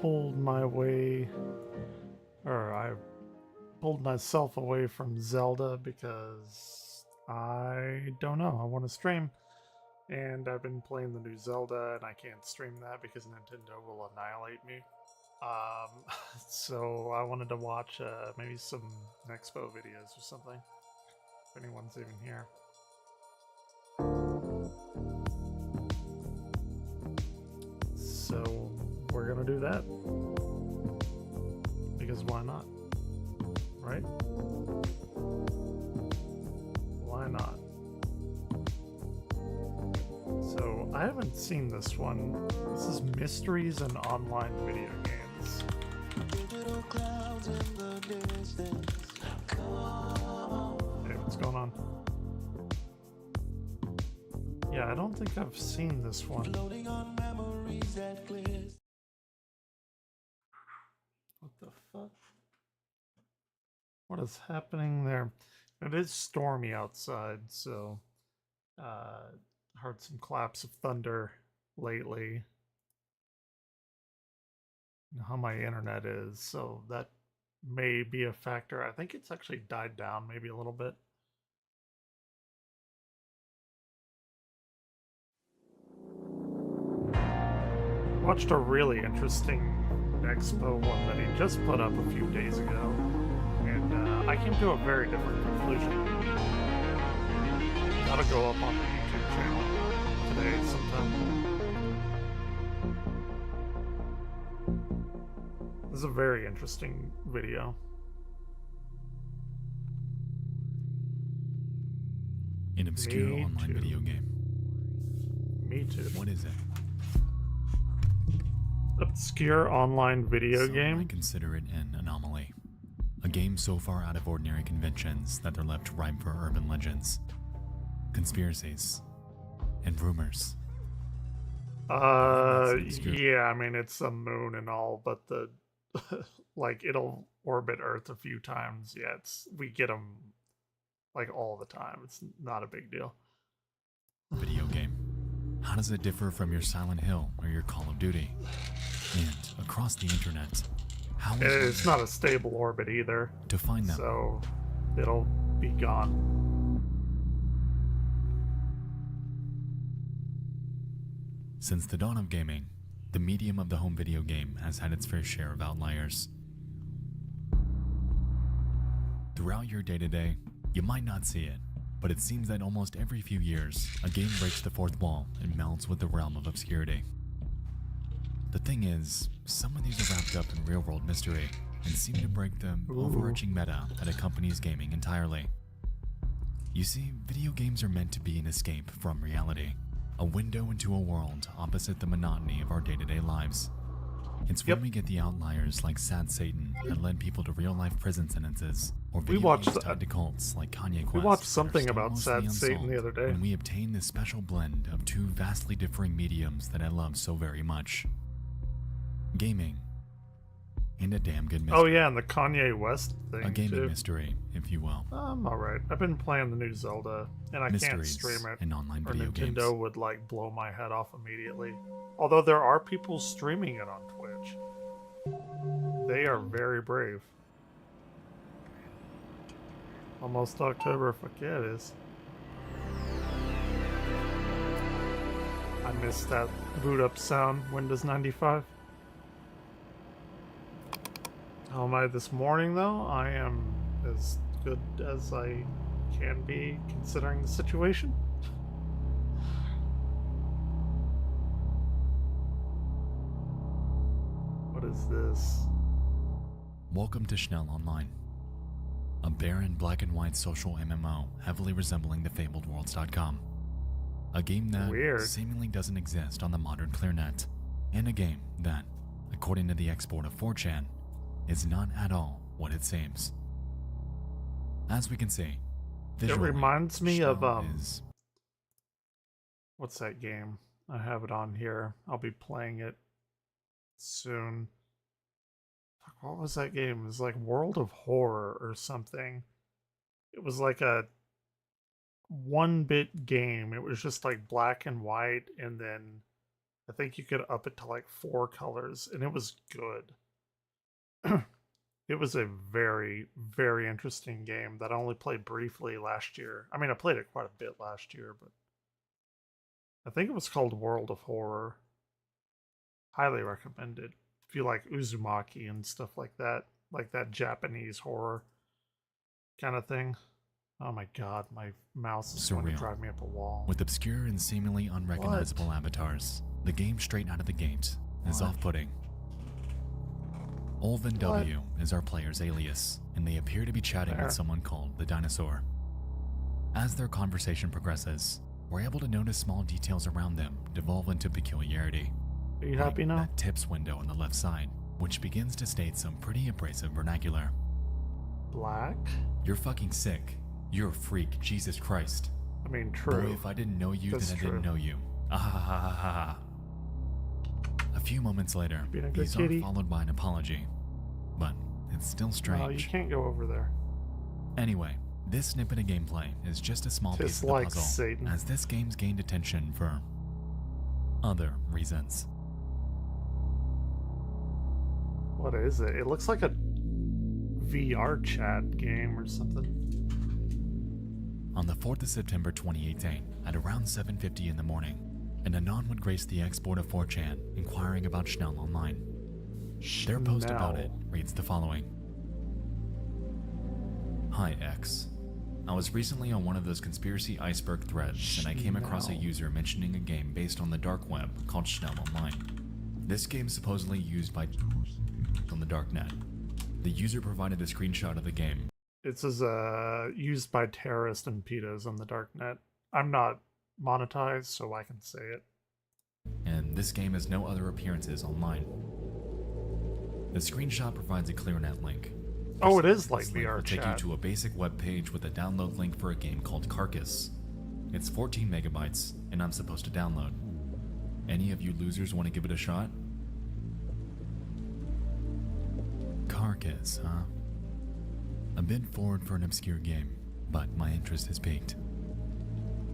pulled my way, or I pulled myself away from Zelda because I don't know. I want to stream, and I've been playing the new Zelda, and I can't stream that because Nintendo will annihilate me. So I wanted to watch maybe some Nexpo videos or something, if anyone's even here. So we're gonna do that because why not, right? Why not? So I haven't seen this one. This is Mysteries in Online Video Games. Hey, what's going on? Yeah, I don't think I've seen this one. What the fuck? What is happening there? It is stormy outside, so heard some claps of thunder lately. You know how my internet is, so that may be a factor. I think it's actually died down maybe a little bit. Watched a really interesting Nexpo one that he just put up a few days ago, and I came to a very different conclusion. That'll go up on the YouTube channel today sometime. This is a very interesting video. An obscure online video game. Me too. What is it? Obscure online video game? I consider it an anomaly. A game so far out of ordinary conventions that they're left ripe for urban legends, conspiracies, and rumors. Yeah, I mean, it's a moon and all, but the like it'll orbit Earth a few times. Yeah, we get them like all the time. It's not a big deal. Video game. How does it differ from your Silent Hill or your Call of Duty? And across the internet, how is it's not a stable orbit either. To find them, so it'll be gone. Since the dawn of gaming, the medium of the home video game has had its fair share of outliers. Throughout your day-to-day, you might not see it, but it seems that almost every few years, a game breaks the fourth wall and melds with the realm of obscurity. The thing is, some of these are wrapped up in real-world mystery and seem to break the overarching meta that accompanies gaming entirely. You see, video games are meant to be an escape from reality, a window into a world opposite the monotony of our day-to-day lives. It's when we get the outliers like Sad Satan that led people to real-life prison sentences, or video games tied to cults like Kanye Quest. We watched something about Sad Satan the other day. When we obtain this special blend of two vastly differing mediums that I love so very much. Gaming. And a damn good mystery. Oh yeah, and the Kanye West thing. A gaming mystery, if you will. Alright. I've been playing the new Zelda, and I can't stream it. And online or video Nintendo games would like blow my head off immediately. Although there are people streaming it on Twitch. They are very brave. Almost October, fuck yeah it is. I missed that boot up sound, Windows 95. How am I this morning though? I am as good as I can be considering the situation. What is this? Welcome to Schnell Online, a barren black and white social MMO heavily resembling the fabled Worlds.com. A game that seemingly doesn't exist on the modern ClearNet, and a game that, according to the export of 4chan, is not at all what it seems. As we can see, it reminds me of what's that game? I have it on here. I'll be playing it soon. What was that game? It was like World of Horror or something. It was like a 1-bit game. It was just like black and white, and then I think you could up it to like 4 colors, and it was good. It was a very, very interesting game that I only played briefly last year. I mean, I played it quite a bit last year, but I think it was called World of Horror. Highly recommended if you like Uzumaki and stuff like that Japanese horror kind of thing. Oh my god, my mouse is going to drive me up a wall. With obscure and seemingly unrecognizable avatars, the game straight out of the gate is off-putting. Olvin W is our player's alias, and they appear to be chatting with someone called the Dinosaur. As their conversation progresses, we're able to notice small details around them devolve into peculiarity. Are you happy now? That tips window on the left side, which begins to state some pretty abrasive vernacular. Black? You're fucking sick. You're a freak, Jesus Christ. I mean, true. Boy, if I didn't know you, That's then I true. didn't know you. Ah ha ha ha ha ha. A few moments later, Being a good these kitty. are followed by an apology. But it's still strange. Oh, you can't go over there. Anyway, this snippet of gameplay is just a small piece Tis of the like puzzle, Satan. as this game's gained attention for other reasons. What is it? It looks like a VR chat game or something. On the 4th of September 2018, at around 7:50 in the morning, an anon would grace the export of 4chan, inquiring about Schnell online. Their post about it reads the following. Hi X. I was recently on one of those conspiracy iceberg threads and I came across a user mentioning a game based on the dark web called Schnell Online. This game is supposedly used by on the darknet. The user provided a screenshot of the game. It says used by terrorists and pedos on the darknet. I'm not monetized, so I can say it. And this game has no other appearances online. The screenshot provides a ClearNet link. Oh, it is like This link VR will take you chat. to a basic web page with a download link for a game called Carcass. It's 14 megabytes, and I'm supposed to download. Any of you losers want to give it a shot? Carcass, huh? A bit forward for an obscure game, but my interest has piqued.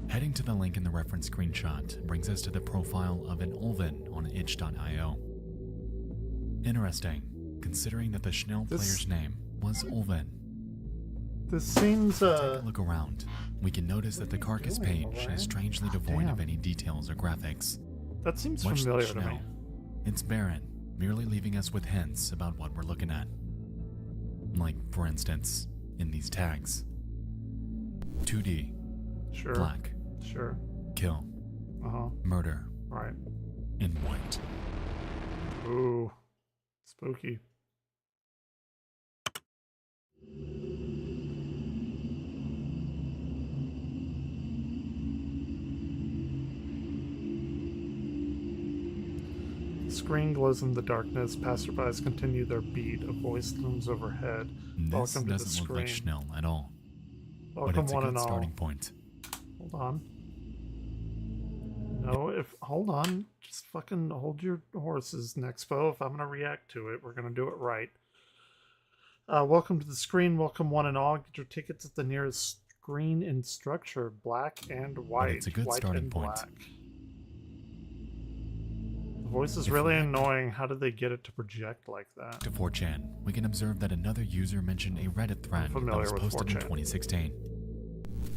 Heading to the link in the reference screenshot brings us to the profile of an Ulven on itch.io. Interesting, considering that the Schnell player's name was Ulven. This seems Take a look around. We can notice that the Carcass doing, page Ulven? is strangely devoid of Damn. any details or graphics. that seems Much like familiar to me. Schnell, it's barren, merely leaving us with hints about what we're looking at. Like, for instance, in these tags. 2D, Sure. black, Sure. kill, Uh-huh. murder, Right. in white. Ooh. Spooky. The screen glows in the darkness. Passerbys continue their beat. A voice looms overhead. This Welcome to the doesn't look like screen. Schnell at all, but Welcome it's a one good and all. starting point. Hold on. No, hold on. Just fucking hold your horses, Nexpo. If I'm gonna react to it, we're gonna do it right. Welcome to the screen. Welcome one and all. Get your tickets at the nearest screen in structure, black and white. it's a good white starting and point. black. The voice is If really we- annoying. How did they get it to project like that? To 4chan, we can observe that another user mentioned a Reddit thread that familiar was with posted in 4chan. 2016.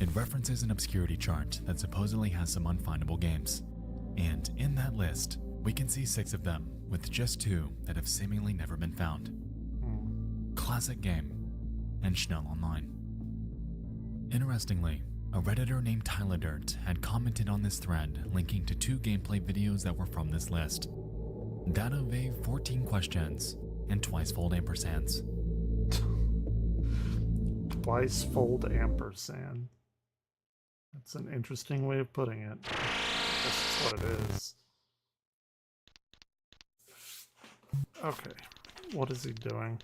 It references an obscurity chart that supposedly has some unfindable games. And in that list, we can see 6 of them, with just 2 that have seemingly never been found. Hmm. Classic Game and Schnell Online. Interestingly, a Redditor named Tyler Dirt had commented on this thread linking to 2 gameplay videos that were from this list. That of a 14 questions and twice-fold ampersands. Twice fold ampersand. That's an interesting way of putting it. That's what it is. Okay. What is he doing?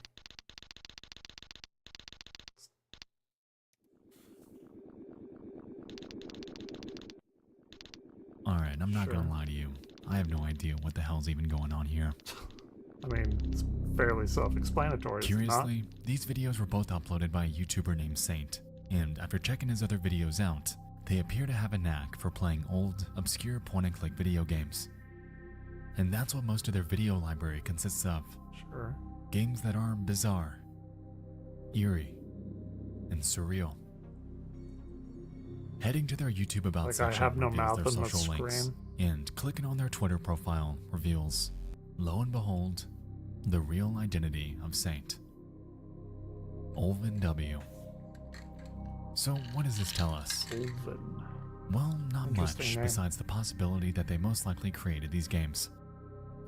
Alright, I'm not Sure. gonna lie to you. I have no idea what the hell's even going on here. I mean, it's fairly self-explanatory. is it not? Curiously, these videos were both uploaded by a YouTuber named Saint, and after checking his other videos out, they appear to have a knack for playing old, obscure point-and-click video games. And that's what most of their video library consists of. Sure. Games that are bizarre, eerie, and surreal. Heading to their YouTube About Like I section have no reveals mouth their on the social links, screen. and clicking on their Twitter profile reveals, lo and behold, the real identity of Saint. Ulven W. So what does this tell us? Ulven. Well, not Interesting much name. besides the possibility that they most likely created these games.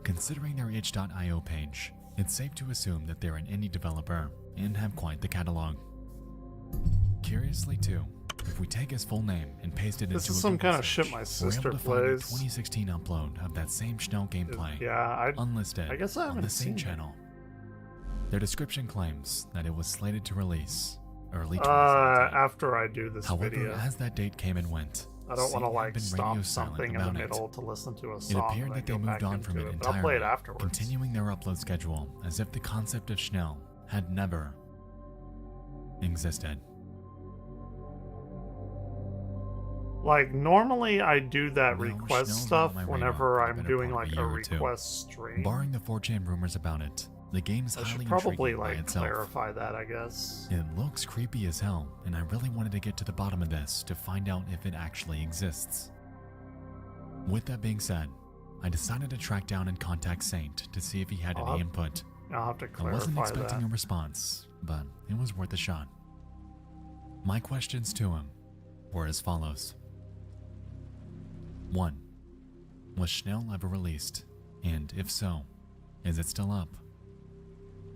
Considering their itch.io page, it's safe to assume that they're an indie developer and have quite the catalog. Curiously too, if we take his full name and paste it This into is a some Google kind of shit search, my we're sister able to find a plays. 2016 upload of that same Schnell gameplay, Yeah, unlisted, I guess I on the haven't same seen it. channel. Their description claims that it was slated to release early 2017. After I do this However, video. as that date came and went, I don't want to Satan had like been stop radio something silent in the about it. middle to listen to a It song. appeared and that then they go moved back on from into it But I'll play it entirely, afterwards. continuing their upload schedule as if the concept of Schnell had never existed. Like normally I do that No, request Schnell's stuff not on my whenever radar for the I'm better doing part like of a a year or two. request stream. Barring the 4chan rumors about it, the game's I highly should probably intriguing by like itself. clarify that, I guess. It looks creepy as hell, and I really wanted to get to the bottom of this to find out if it actually exists. With that being said, I decided to track down and contact Saint to see if he had any input. I'll have to I clarify wasn't expecting that. a response, but it was worth a shot. My questions to him were as follows. 1. Was Schnell ever released? And if so, is it still up?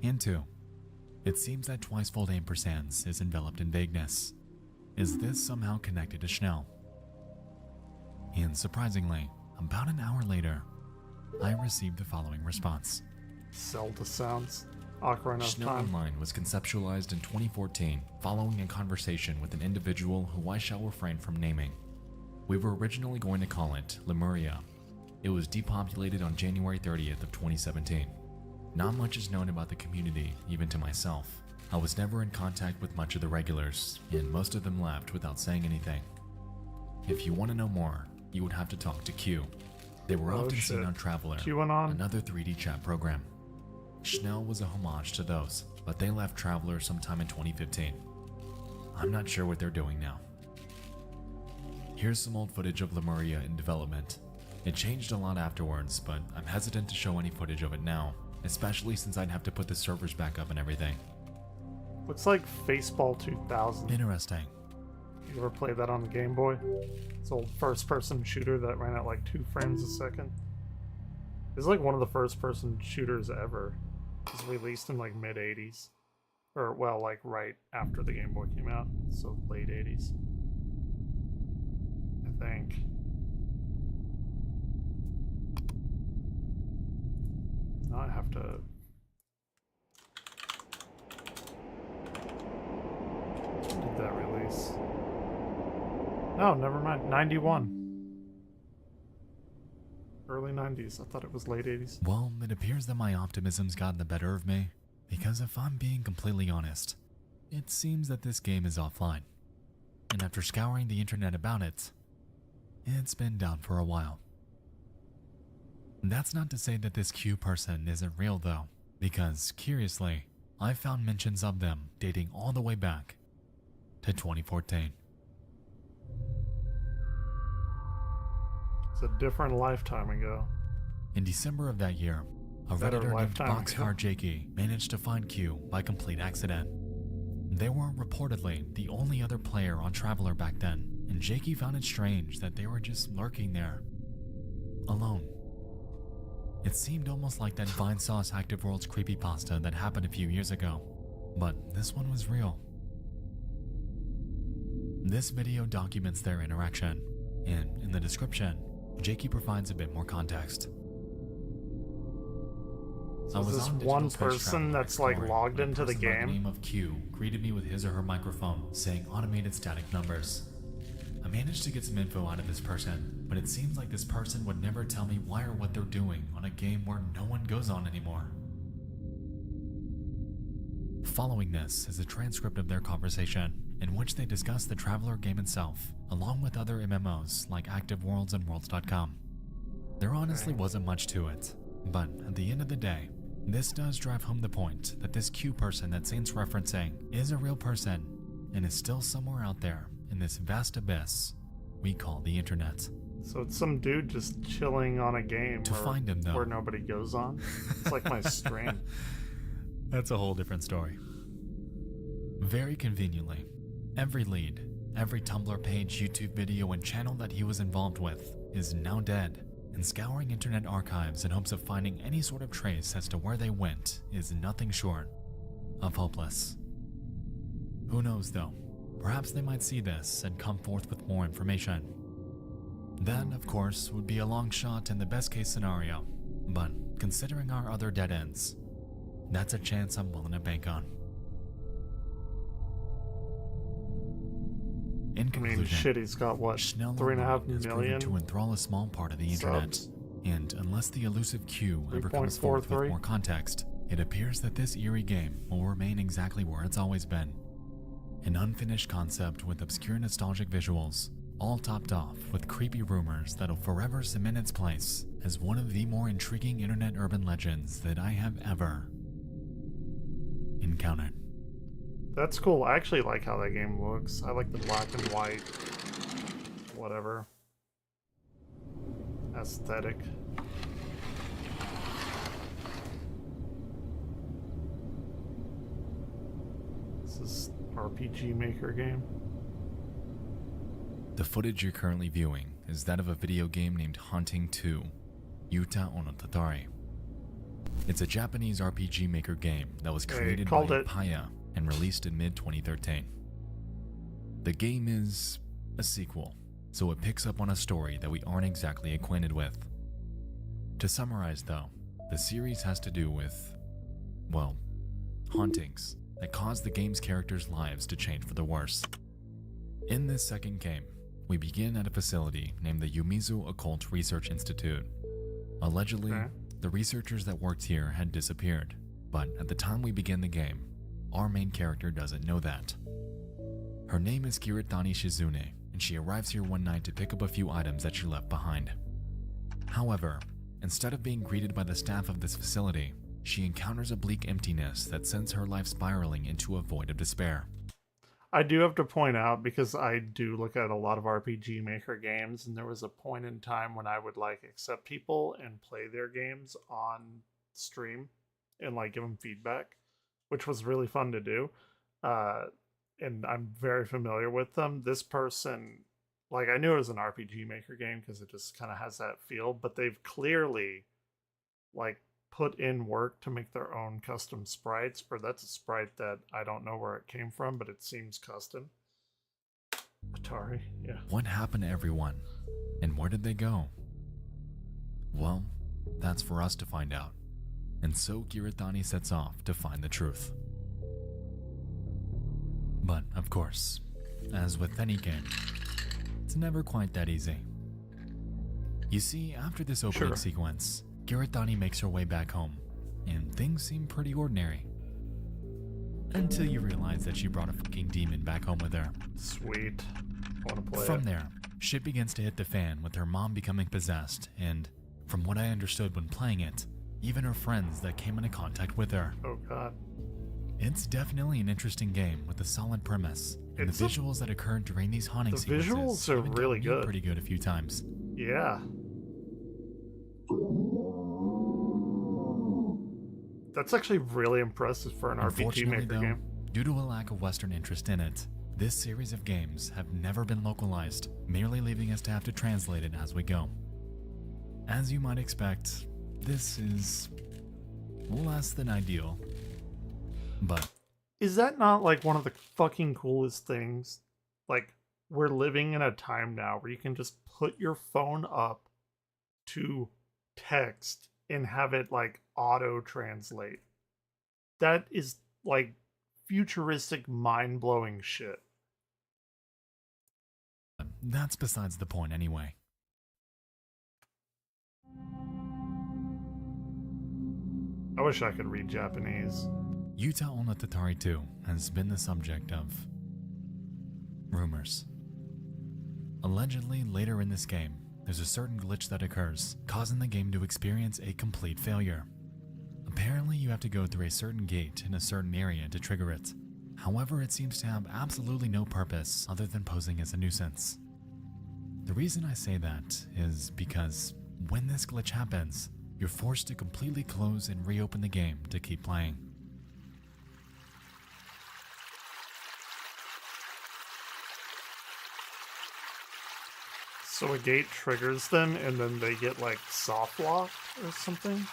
And 2. It seems that Twicefold Ampersands is enveloped in vagueness. Is this somehow connected to Schnell? And surprisingly, about an hour later, I received the following response. Zelda sounds. Ocarina of Schnell Time. Online was conceptualized in 2014 following a conversation with an individual who I shall refrain from naming. We were originally going to call it Lemuria. It was depopulated on January 30th of 2017. Not much is known about the community, even to myself. I was never in contact with much of the regulars, and most of them left without saying anything. If you want to know more, you would have to talk to Q. They were often seen on Traveler, QAnon? another 3D chat program. Schnell was a homage to those, but they left Traveler sometime in 2015. I'm not sure what they're doing now. Here's some old footage of Lemuria in development. It changed a lot afterwards, but I'm hesitant to show any footage of it now, especially since I'd have to put the servers back up and everything. Looks like Faceball 2000. Interesting. You ever played that on the Game Boy? It's an old first-person shooter that ran at like 2 frames a second. It's like one of the first-person shooters ever. It was released in like mid-80s. Or, well, like right after the Game Boy came out. So late 80s. I think. Now I have to... When did that release? Oh, never mind. 91. Early 90s. I thought it was late 80s. Well, it appears that my optimism's gotten the better of me, because if I'm being completely honest, it seems that this game is offline. And after scouring the internet about it, it's been down for a while. That's not to say that this Q person isn't real though, because curiously, I found mentions of them dating all the way back to 2014. It's a different lifetime ago. In December of that year, a Better Redditor named lifetime ago. Boxcar Jakey managed to find Q by complete accident. They were reportedly the only other player on Traveler back then, and Jakey found it strange that they were just lurking there, alone. It seemed almost like that Vine Sauce Active Worlds creepypasta that happened a few years ago, but this one was real. This video documents their interaction, and in the description, Jakey provides a bit more context. So is this one person that's like logged into the The game? name of Q greeted me with his or her microphone saying automated static numbers. I managed to get some info out of this person, but it seems like this person would never tell me why or what they're doing on a game where no one goes on anymore. Following this is a transcript of their conversation, in which they discuss the Traveler game itself, along with other MMOs like Active Worlds and Worlds.com. There honestly wasn't much to it, but at the end of the day, this does drive home the point that this Q person that Saint's referencing is a real person and is still somewhere out there in this vast abyss we call the internet. So it's some dude just chilling on a game To find him, though. where nobody goes on. It's like my stream. That's a whole different story. Very conveniently, every lead, every Tumblr page, YouTube video, and channel that he was involved with is now dead, and scouring internet archives in hopes of finding any sort of trace as to where they went is nothing short of hopeless. Who knows though, perhaps they might see this and come forth with more information. That, of course, would be a long shot in the best case scenario, but considering our other dead ends, that's a chance I'm willing to bank on. In I mean, conclusion, shit, he's got what, Schnell 3.5 Online has proven million to enthrall a small part of the internet, subs? and unless the elusive Q ever comes forth with 3.43? more context, it appears that this eerie game will remain exactly where it's always been. An unfinished concept with obscure nostalgic visuals, all topped off with creepy rumors that'll forever cement its place as one of the more intriguing internet urban legends that I have ever encountered. That's cool. I actually like how that game looks. I like the black and white, whatever, aesthetic. This is RPG Maker game. The footage you're currently viewing is that of a video game named Haunting 2, Yuta Onotatari. It's a Japanese RPG Maker game that was created by Paya and released in mid-2013. The game is a sequel, so it picks up on a story that we aren't exactly acquainted with. To summarize though, the series has to do with, well, hauntings that cause the game's characters' lives to change for the worse. In this second game, we begin at a facility named the Yumizu Occult Research Institute. Allegedly, the researchers that worked here had disappeared, but at the time we begin the game, our main character doesn't know that. Her name is Kiritani Shizune, and she arrives here one night to pick up a few items that she left behind. However, instead of being greeted by the staff of this facility, she encounters a bleak emptiness that sends her life spiraling into a void of despair. I do have to point out, because I do look at a lot of RPG Maker games, and there was a point in time when I would like accept people and play their games on stream and like give them feedback, which was really fun to do. And I'm very familiar with them. This person, like, I knew it was an RPG Maker game because it just kind of has that feel, but they've clearly like put in work to make their own custom sprites, or that's a sprite that I don't know where it came from, but it seems custom. Atari, yeah. What happened to everyone? And where did they go? Well, that's for us to find out. And so Kiritani sets off to find the truth. But, of course, as with any game, it's never quite that easy. You see, after this opening sequence, Kiritani makes her way back home, and things seem pretty ordinary. Until you realize that she brought a fucking demon back home with her. Sweet. I want to play From there, shit begins to hit the fan with her mom becoming possessed, and from what I understood when playing it, even her friends that came into contact with her. Oh god. It's definitely an interesting game with a solid premise, and the visuals that occur during these haunting sequences visuals are even really good. Pretty good a few times. Yeah. That's actually really impressive for an RPG Maker game. Due to a lack of Western interest in it, this series of games have never been localized, merely leaving us to have to translate it as we go. As you might expect, this is less than ideal, but... Is that not like one of the fucking coolest things? Like, we're living in a time now where you can just put your phone up to text and have it like auto translate. That is like futuristic, mind-blowing shit. That's besides the point anyway. I wish I could read Japanese. Yuta Onotatari 2 has been the subject of rumors. Allegedly, later in this game, there's a certain glitch that occurs, causing the game to experience a complete failure. Apparently, you have to go through a certain gate in a certain area to trigger it. However, it seems to have absolutely no purpose other than posing as a nuisance. The reason I say that is because when this glitch happens, you're forced to completely close and reopen the game to keep playing. So a gate triggers them and then they get like soft locked or something?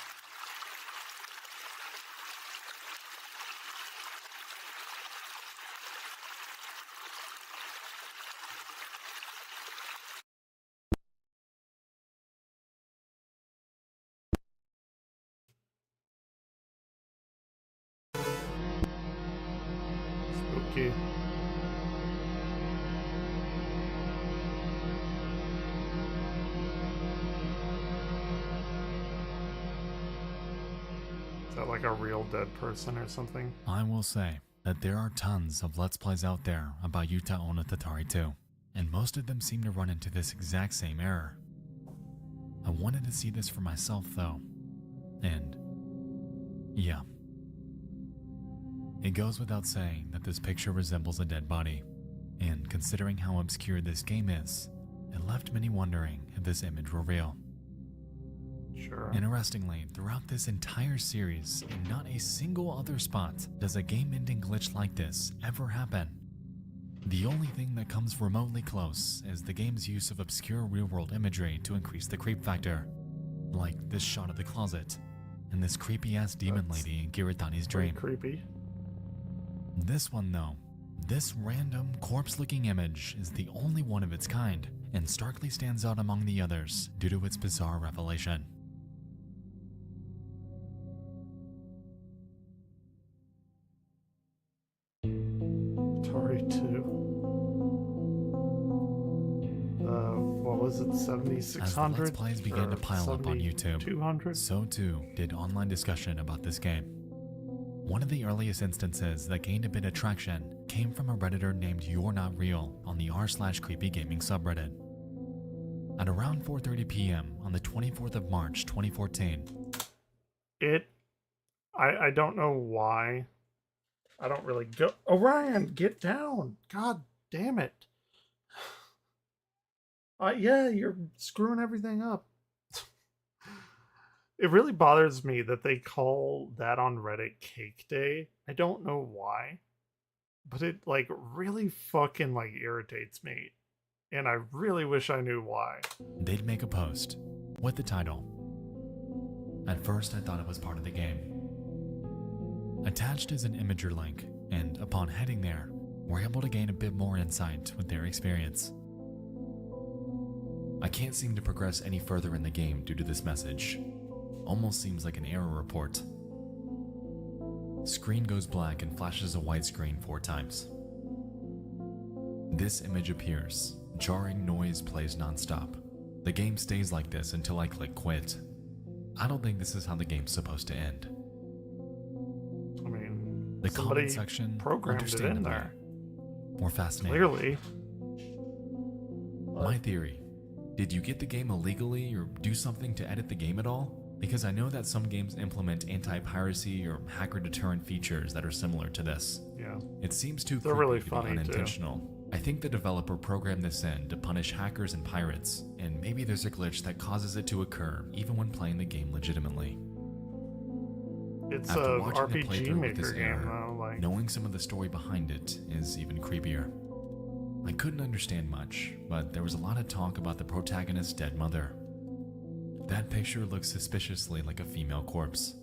Spooky. Is that like a real dead person or something? I will say that there are tons of Let's Plays out there about Yuta Onna Tatari too, and most of them seem to run into this exact same error. I wanted to see this for myself though, and yeah. It goes without saying that this picture resembles a dead body, and considering how obscure this game is, it left many wondering if this image were real. Sure. Interestingly, throughout this entire series, in not a single other spot does a game-ending glitch like this ever happen. The only thing that comes remotely close is the game's use of obscure real-world imagery to increase the creep factor, like this shot of the closet, and this creepy-ass demon lady in Giritani's dream. Creepy. This one though, this random corpse-looking image is the only one of its kind, and starkly stands out among the others due to its bizarre revelation. Atari 2. What was it, 7600? As the Let's Plays began to pile up on YouTube, 200? so too did online discussion about this game. One of the earliest instances that gained a bit of traction came from a Redditor named You're Not Real on the r/creepygaming subreddit. At around 4:30 p.m. on the 24th of March 2014. I don't know why. I don't really go. Orion, get down. God damn it. Yeah, you're screwing everything up. It really bothers me that they call that on Reddit Cake Day. I don't know why, but it like really fucking like irritates me. And I really wish I knew why. They'd make a post with the title. At first I thought it was part of the game. Attached is an Imager link, and upon heading there, we're able to gain a bit more insight with their experience. I can't seem to progress any further in the game due to this message. Almost seems like an error report. Screen goes black and flashes a white screen 4 times. This image appears. Jarring noise plays non-stop. The game stays like this until I click quit. I don't think this is how the game's supposed to end. I mean, The somebody comment section, programmed it in understandably, there. more fascinating. Clearly. My theory. Did you get the game illegally or do something to edit the game at all? Because I know that some games implement anti-piracy or hacker deterrent features that are similar to this. Yeah. It seems too They're creepy really to be funny, too. unintentional. I think the developer programmed this in to punish hackers and pirates, and maybe there's a glitch that causes it to occur even when playing the game legitimately. It's After a watching the RPG playthrough with this maker game, error, though. Like, knowing some of the story behind it is even creepier. I couldn't understand much, but there was a lot of talk about the protagonist's dead mother. That picture looks suspiciously like a female corpse.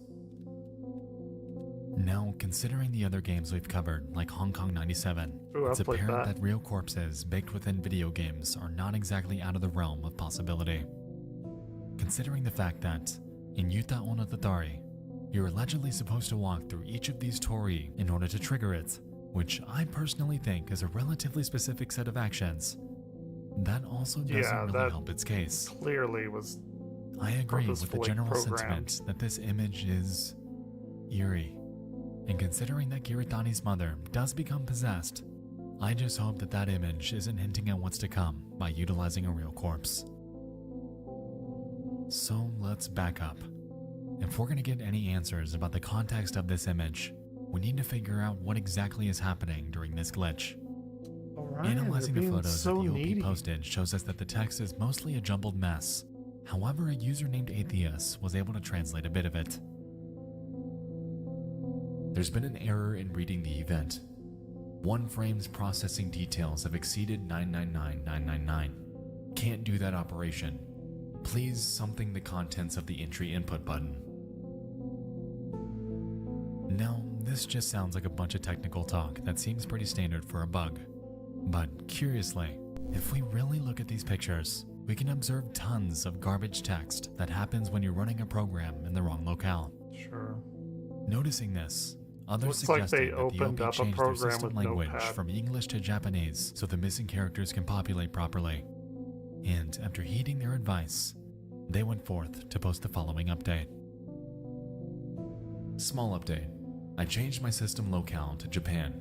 Now, considering the other games we've covered, like Hong Kong 97, Ooh, it's I've played apparent that. that real corpses baked within video games are not exactly out of the realm of possibility. Considering the fact that, in Yuta Onna Tatari, you're allegedly supposed to walk through each of these torii in order to trigger it, which I personally think is a relatively specific set of actions. That also doesn't really that help its case. clearly was. I agree with the purposefully general programmed. sentiment that this image is eerie. And considering that Giritani's mother does become possessed, I just hope that that image isn't hinting at what's to come by utilizing a real corpse. So let's back up. If we're going to get any answers about the context of this image, we need to figure out what exactly is happening during this glitch. Orion, Analyzing you're the being photos so that the OP needy. posted shows us that the text is mostly a jumbled mess. However, a user named Atheus was able to translate a bit of it. There's been an error in reading the event. One frame's processing details have exceeded 999999. Can't do that operation. Please something the contents of the entry input button. Now, this just sounds like a bunch of technical talk that seems pretty standard for a bug. But curiously, if we really look at these pictures, we can observe tons of garbage text that happens when you're running a program in the wrong locale. Sure. Noticing this, others Looks like suggested they that the opened OP up a change their program system with language Notepad. from English to Japanese so the missing characters can populate properly. And after heeding their advice, they went forth to post the following update. Small update. I changed my system locale to Japan.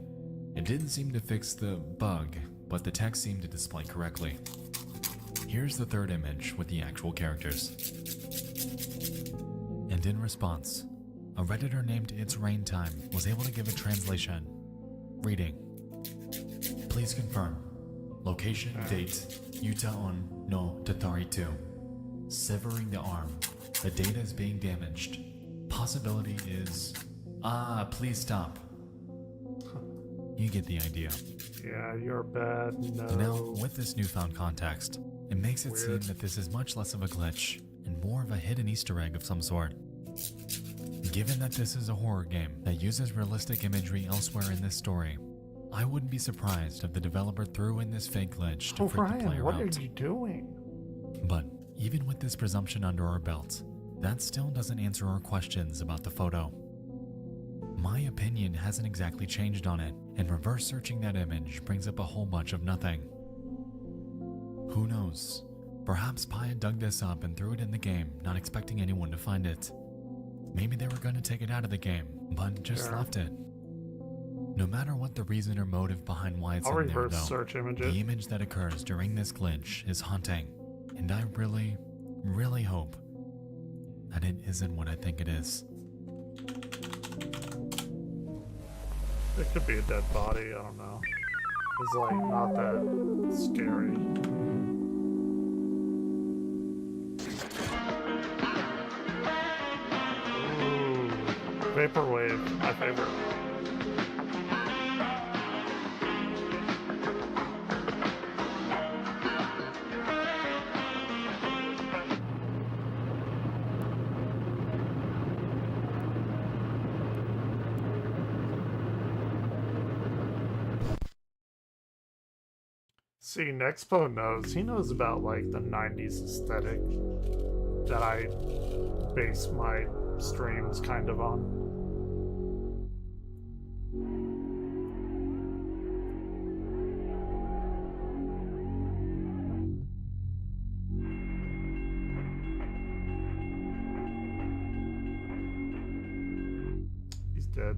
It didn't seem to fix the bug, but the text seemed to display correctly. Here's the third image with the actual characters. And in response, a Redditor named It's Rain Time was able to give a translation. Reading. Please confirm. Location, date, Yuta-on no Tatari 2. Severing the arm. The data is being damaged. Possibility is... please stop. You get the idea. Yeah, you're bad. No. Now, with this newfound context, it makes it seem that this is much less of a glitch and more of a hidden Easter egg of some sort. Given that this is a horror game that uses realistic imagery elsewhere in this story, I wouldn't be surprised if the developer threw in this fake glitch to freak the player what out. are you doing? But even with this presumption under our belt, that still doesn't answer our questions about the photo. My opinion hasn't exactly changed on it, and reverse searching that image brings up a whole bunch of nothing. Who knows? Perhaps Paya dug this up and threw it in the game, not expecting anyone to find it. Maybe they were going to take it out of the game, but just left it. No matter what the reason or motive behind why it's I'll in there, reverse though, search image the it. image that occurs during this glitch is haunting, and I really, really hope that it isn't what I think it is. It could be a dead body, I don't know. It's like not that scary. Ooh, Vaporwave, my favorite. See, Nexpo knows. He knows about like the 90s aesthetic that I base my streams kind of on. He's dead.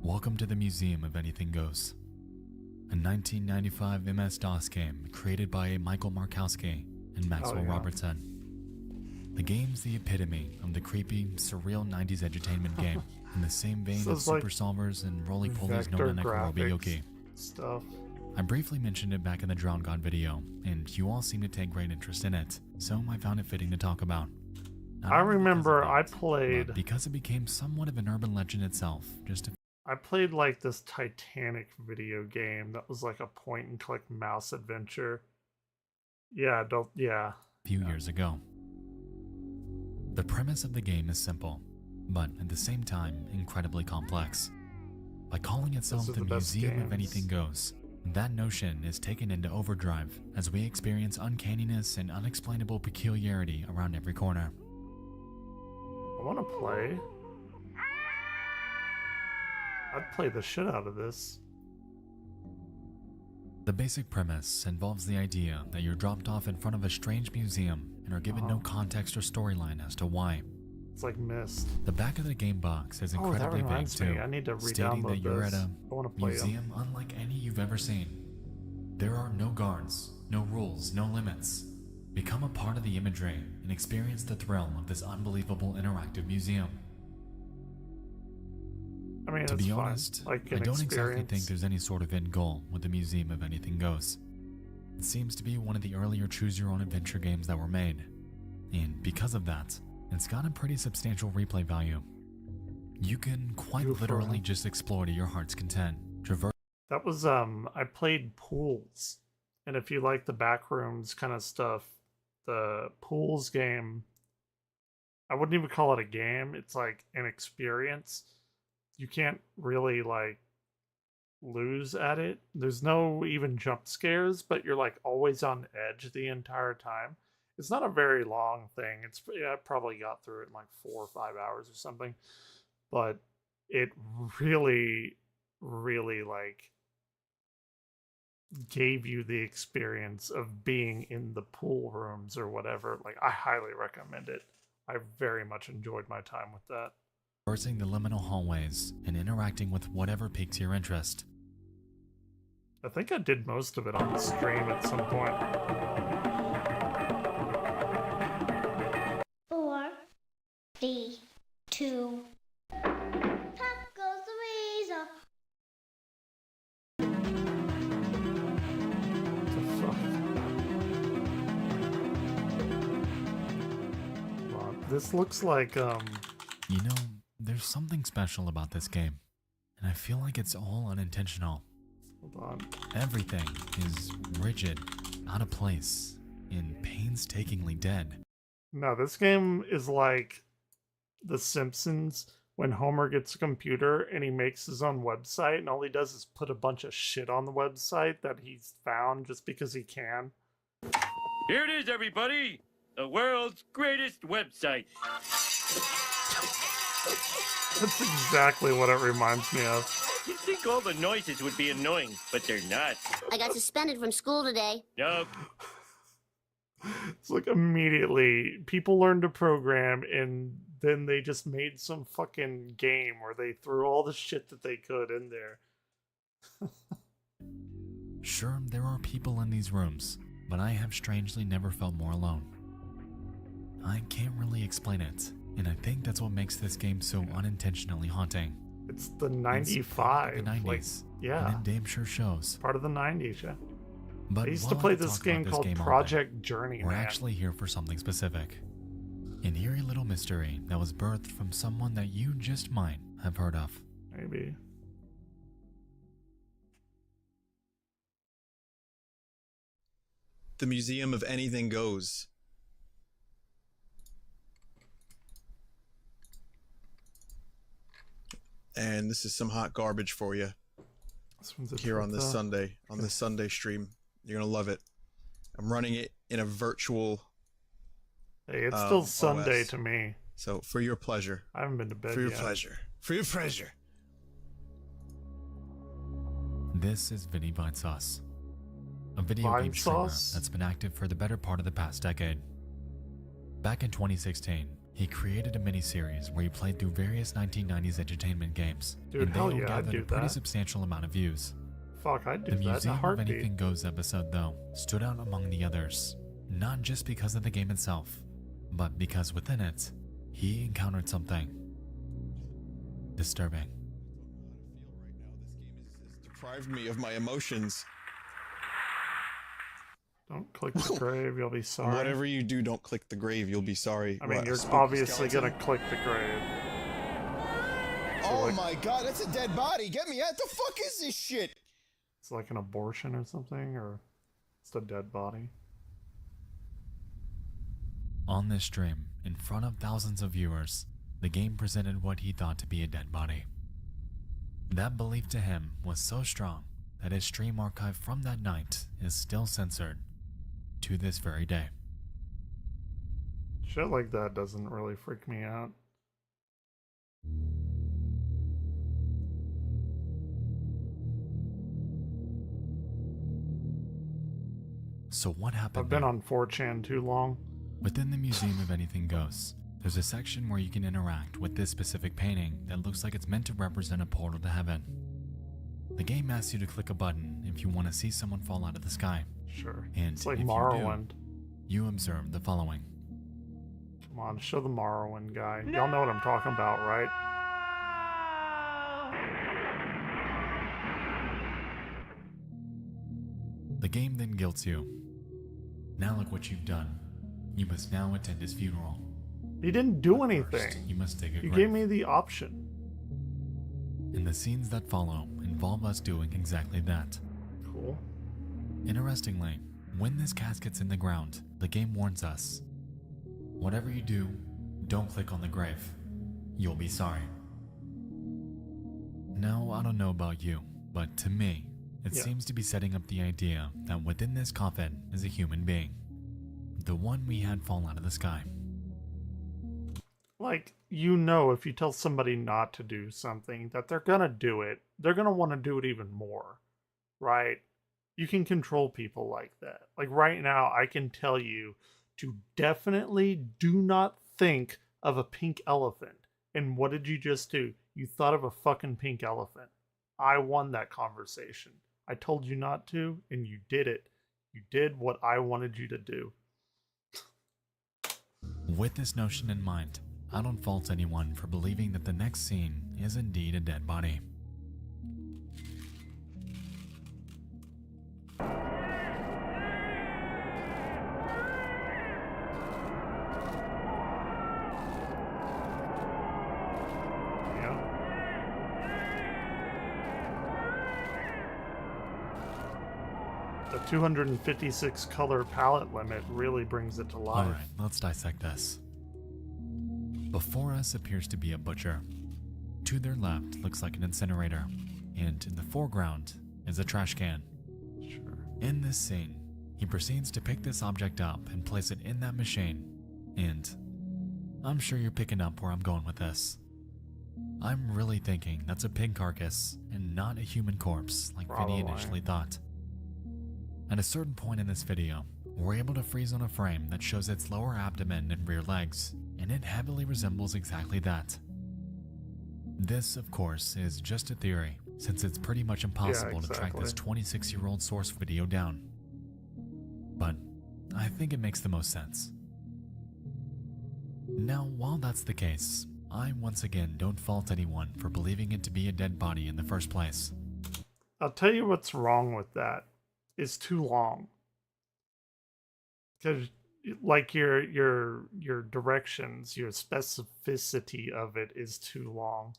Welcome to the Museum of Anything Goes, a 1995 MS-DOS game created by Michael Markowski and Maxwell Robertson. The game's the epitome of the creepy, surreal 90s edutainment game, in the same vein as Super Solvers and Roly-Poly's no Nekorobi stuff. I briefly mentioned it back in the Drowned God video, and you all seem to take great interest in it, so I found it fitting to talk about. I remember I played... because it became somewhat of an urban legend itself, I played like this Titanic video game that was like a point and click mouse adventure. Yeah, few years ago. The premise of the game is simple, but at the same time incredibly complex. By calling itself the Museum of Anything Goes, that notion is taken into overdrive as we experience uncanniness and unexplainable peculiarity around every corner. I want to play. I'd play the shit out of this. The basic premise involves the idea that you're dropped off in front of a strange museum and are given no context or storyline as to why. It's like Myst. The back of the game box is incredibly vague too, I need to stating that you're at a play museum unlike any you've ever seen. There are no guards, no rules, no limits. Become a part of the imagery and experience the thrill of this unbelievable interactive museum. I mean, to be honest, I don't exactly think there's any sort of end goal with the Museum of Anything Goes. It seems to be one of the earlier choose-your-own-adventure games that were made, and because of that, it's got a pretty substantial replay value. You can quite literally just explore to your heart's content. That was, I played Pools, and if you like the backrooms kind of stuff, the Pools game, I wouldn't even call it a game, it's like an experience. You can't really like lose at it. There's no even jump scares, but you're like always on edge the entire time. It's not a very long thing. I probably got through it in like 4 or 5 hours or something, but it really, really like gave you the experience of being in the pool rooms or whatever. Like, I highly recommend it. I very much enjoyed my time with that. Traversing the liminal hallways and interacting with whatever piques your interest. I think I did most of it on stream at some point. 4, 3, 2. Pop goes the razor. What the fuck? Wow, this looks like, You know, there's something special about this game, and I feel like it's all unintentional. hold on. Everything is rigid, out of place, and painstakingly dead. No, this game is like The Simpsons when Homer gets a computer and he makes his own website, and all he does is put a bunch of shit on the website that he's found just because he can. Here it is, everybody! The world's greatest website. That's exactly what it reminds me of. You'd think all the noises would be annoying, but they're not. I got suspended from school today. Nope. It's like immediately people learn to program and then they just made some fucking game where they threw all the shit that they could in there. Sure, there are people in these rooms, but I have strangely never felt more alone. I can't really explain it, and I think that's what makes this game so unintentionally haunting. It's the It's 95. the 90s, Like, yeah, and it damn sure shows. part of the 90s, yeah. But I used while to play could this talk about game called all day, Project Journey, we're man. actually here for something specific. An eerie little mystery that was birthed from someone that you just might have heard of. Maybe. The Museum of Anything Goes. And this is some hot garbage for you This one's a here on this Sunday, on this Sunday stream. You're gonna love it. I'm running it in a virtual, Hey, it's still OS. Sunday to me. so for your pleasure, I haven't been to bed for your yet. pleasure, for your pleasure. This is Vinny Vine Sauce, a video Vine game streamer Sauce? that's been active for the better part of the past decade. Back in 2016, he created a mini-series where he played through various 1990s entertainment games, Dude, and they hell all yeah, I'd gathered do a pretty that. substantial amount of views. Fuck, I'd do The that in a Museum of heartbeat. Anything Goes episode, though, stood out among the others, not just because of the game itself, but because within it, he encountered something disturbing. This deprived me of my emotions. Don't click the grave, you'll be sorry. Whatever you do, don't click the grave. You'll be sorry. I mean, What, a you're spooky obviously skeleton? gonna click the grave. Oh like- my god, that's a dead body. Get me out. The fuck is this shit? It's like an abortion or something, or it's a dead body. On this stream, in front of thousands of viewers, the game presented what he thought to be a dead body. That belief to him was so strong that his stream archive from that night is still censored to this very day. Shit like that doesn't really freak me out. So what happened I've been there? on 4chan too long. Within the Museum of Anything Goes, there's a section where you can interact with this specific painting that looks like it's meant to represent a portal to heaven. The game asks you to click a button if you want to see someone fall out of the sky, Sure. and It's like if you do, Morrowind. you observe the following. Come on, show the Morrowind guy. Y'all know what I'm talking about, right? The game then guilts you. Now look what you've done. You must now attend his funeral. He didn't do First, anything. you must dig a You grave. gave me the option. And the scenes that follow involve us doing exactly that. Cool. Interestingly, when this casket's in the ground, the game warns us. Whatever you do, don't click on the grave. You'll be sorry. Now, I don't know about you, but to me, it Yeah. seems to be setting up the idea that within this coffin is a human being. The one we had fall out of the sky. Like, you know, if you tell somebody not to do something, that they're gonna do it. They're gonna want to do it even more, right? You can control people like that. Like right now, I can tell you to definitely do not think of a pink elephant. And what did you just do? You thought of a fucking pink elephant. I won that conversation. I told you not to, and you did it. You did what I wanted you to do. With this notion in mind, I don't fault anyone for believing that the next scene is indeed a dead body. Yeah. The 256 color palette limit really brings it to life. Alright, let's dissect this. Before us appears to be a butcher. To their left looks like an incinerator, and in the foreground is a trash can. Sure. In this scene, he proceeds to pick this object up and place it in that machine, and I'm sure you're picking up where I'm going with this. I'm really thinking that's a pig carcass and not a human corpse like Vinny Probably. initially thought. At a certain point in this video, we're able to freeze on a frame that shows its lower abdomen and rear legs, and it heavily resembles exactly that. This, of course, is just a theory, since it's pretty much impossible to track this 26-year-old source video down. But I think it makes the most sense. Now, while that's the case, I once again don't fault anyone for believing it to be a dead body in the first place. I'll tell you what's wrong with that. It's too long. Because like your directions, your specificity of it is too long.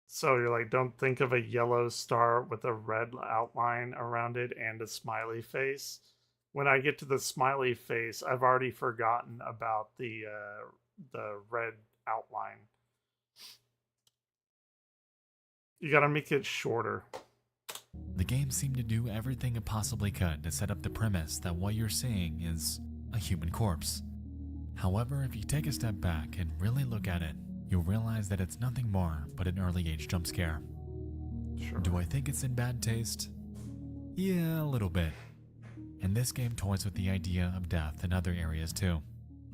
So you're like, don't think of a yellow star with a red outline around it and a smiley face. When I get to the smiley face, I've already forgotten about the red outline. You gotta make it shorter. The game seemed to do everything it possibly could to set up the premise that what you're seeing is a human corpse. However, if you take a step back and really look at it, you'll realize that it's nothing more but an early age jump scare. Sure. Do I think it's in bad taste? Yeah, a little bit. And this game toys with the idea of death in other areas too.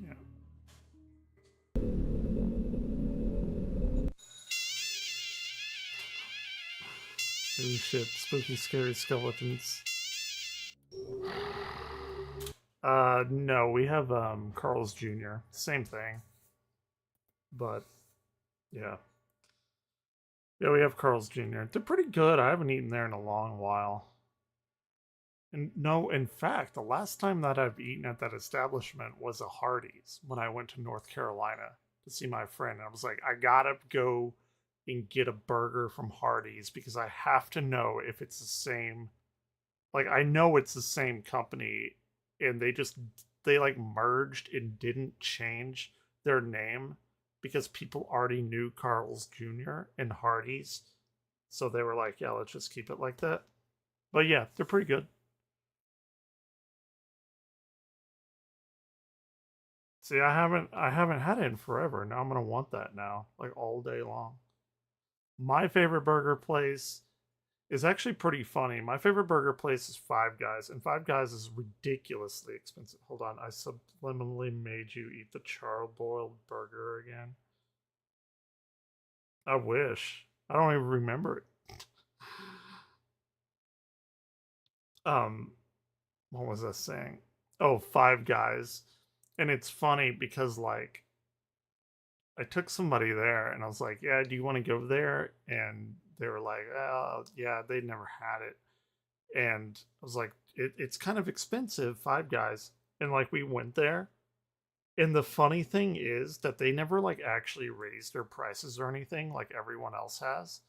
Yeah. Oh shit, spooky, scary skeletons. No, we have Carl's Jr. Same thing. But yeah. Yeah, we have Carl's Jr. They're pretty good. I haven't eaten there in a long while. And no, in fact, the last time that I've eaten at that establishment was a Hardee's when I went to North Carolina to see my friend. And I was like, I gotta go and get a burger from Hardee's because I have to know if it's the same. Like, I know it's the same company, and they like merged and didn't change their name because people already knew Carl's Jr. and Hardee's. So they were like, yeah, let's just keep it like that. But yeah, they're pretty good. See, I haven't had it in forever. Now I'm gonna want that now, like all day long. My favorite burger place is actually pretty funny. My favorite burger place is Five Guys, and Five Guys is ridiculously expensive. Hold on, I subliminally made you eat the charbroiled burger again. I wish. I don't even remember it. What was I saying? Oh, Five Guys. And it's funny because, like, I took somebody there and I was like, yeah, do you want to go there? And they were like, oh, yeah, they'd never had it. And I was like, it's kind of expensive, Five Guys. And, like, we went there. And the funny thing is that they never, like, actually raised their prices or anything like everyone else has.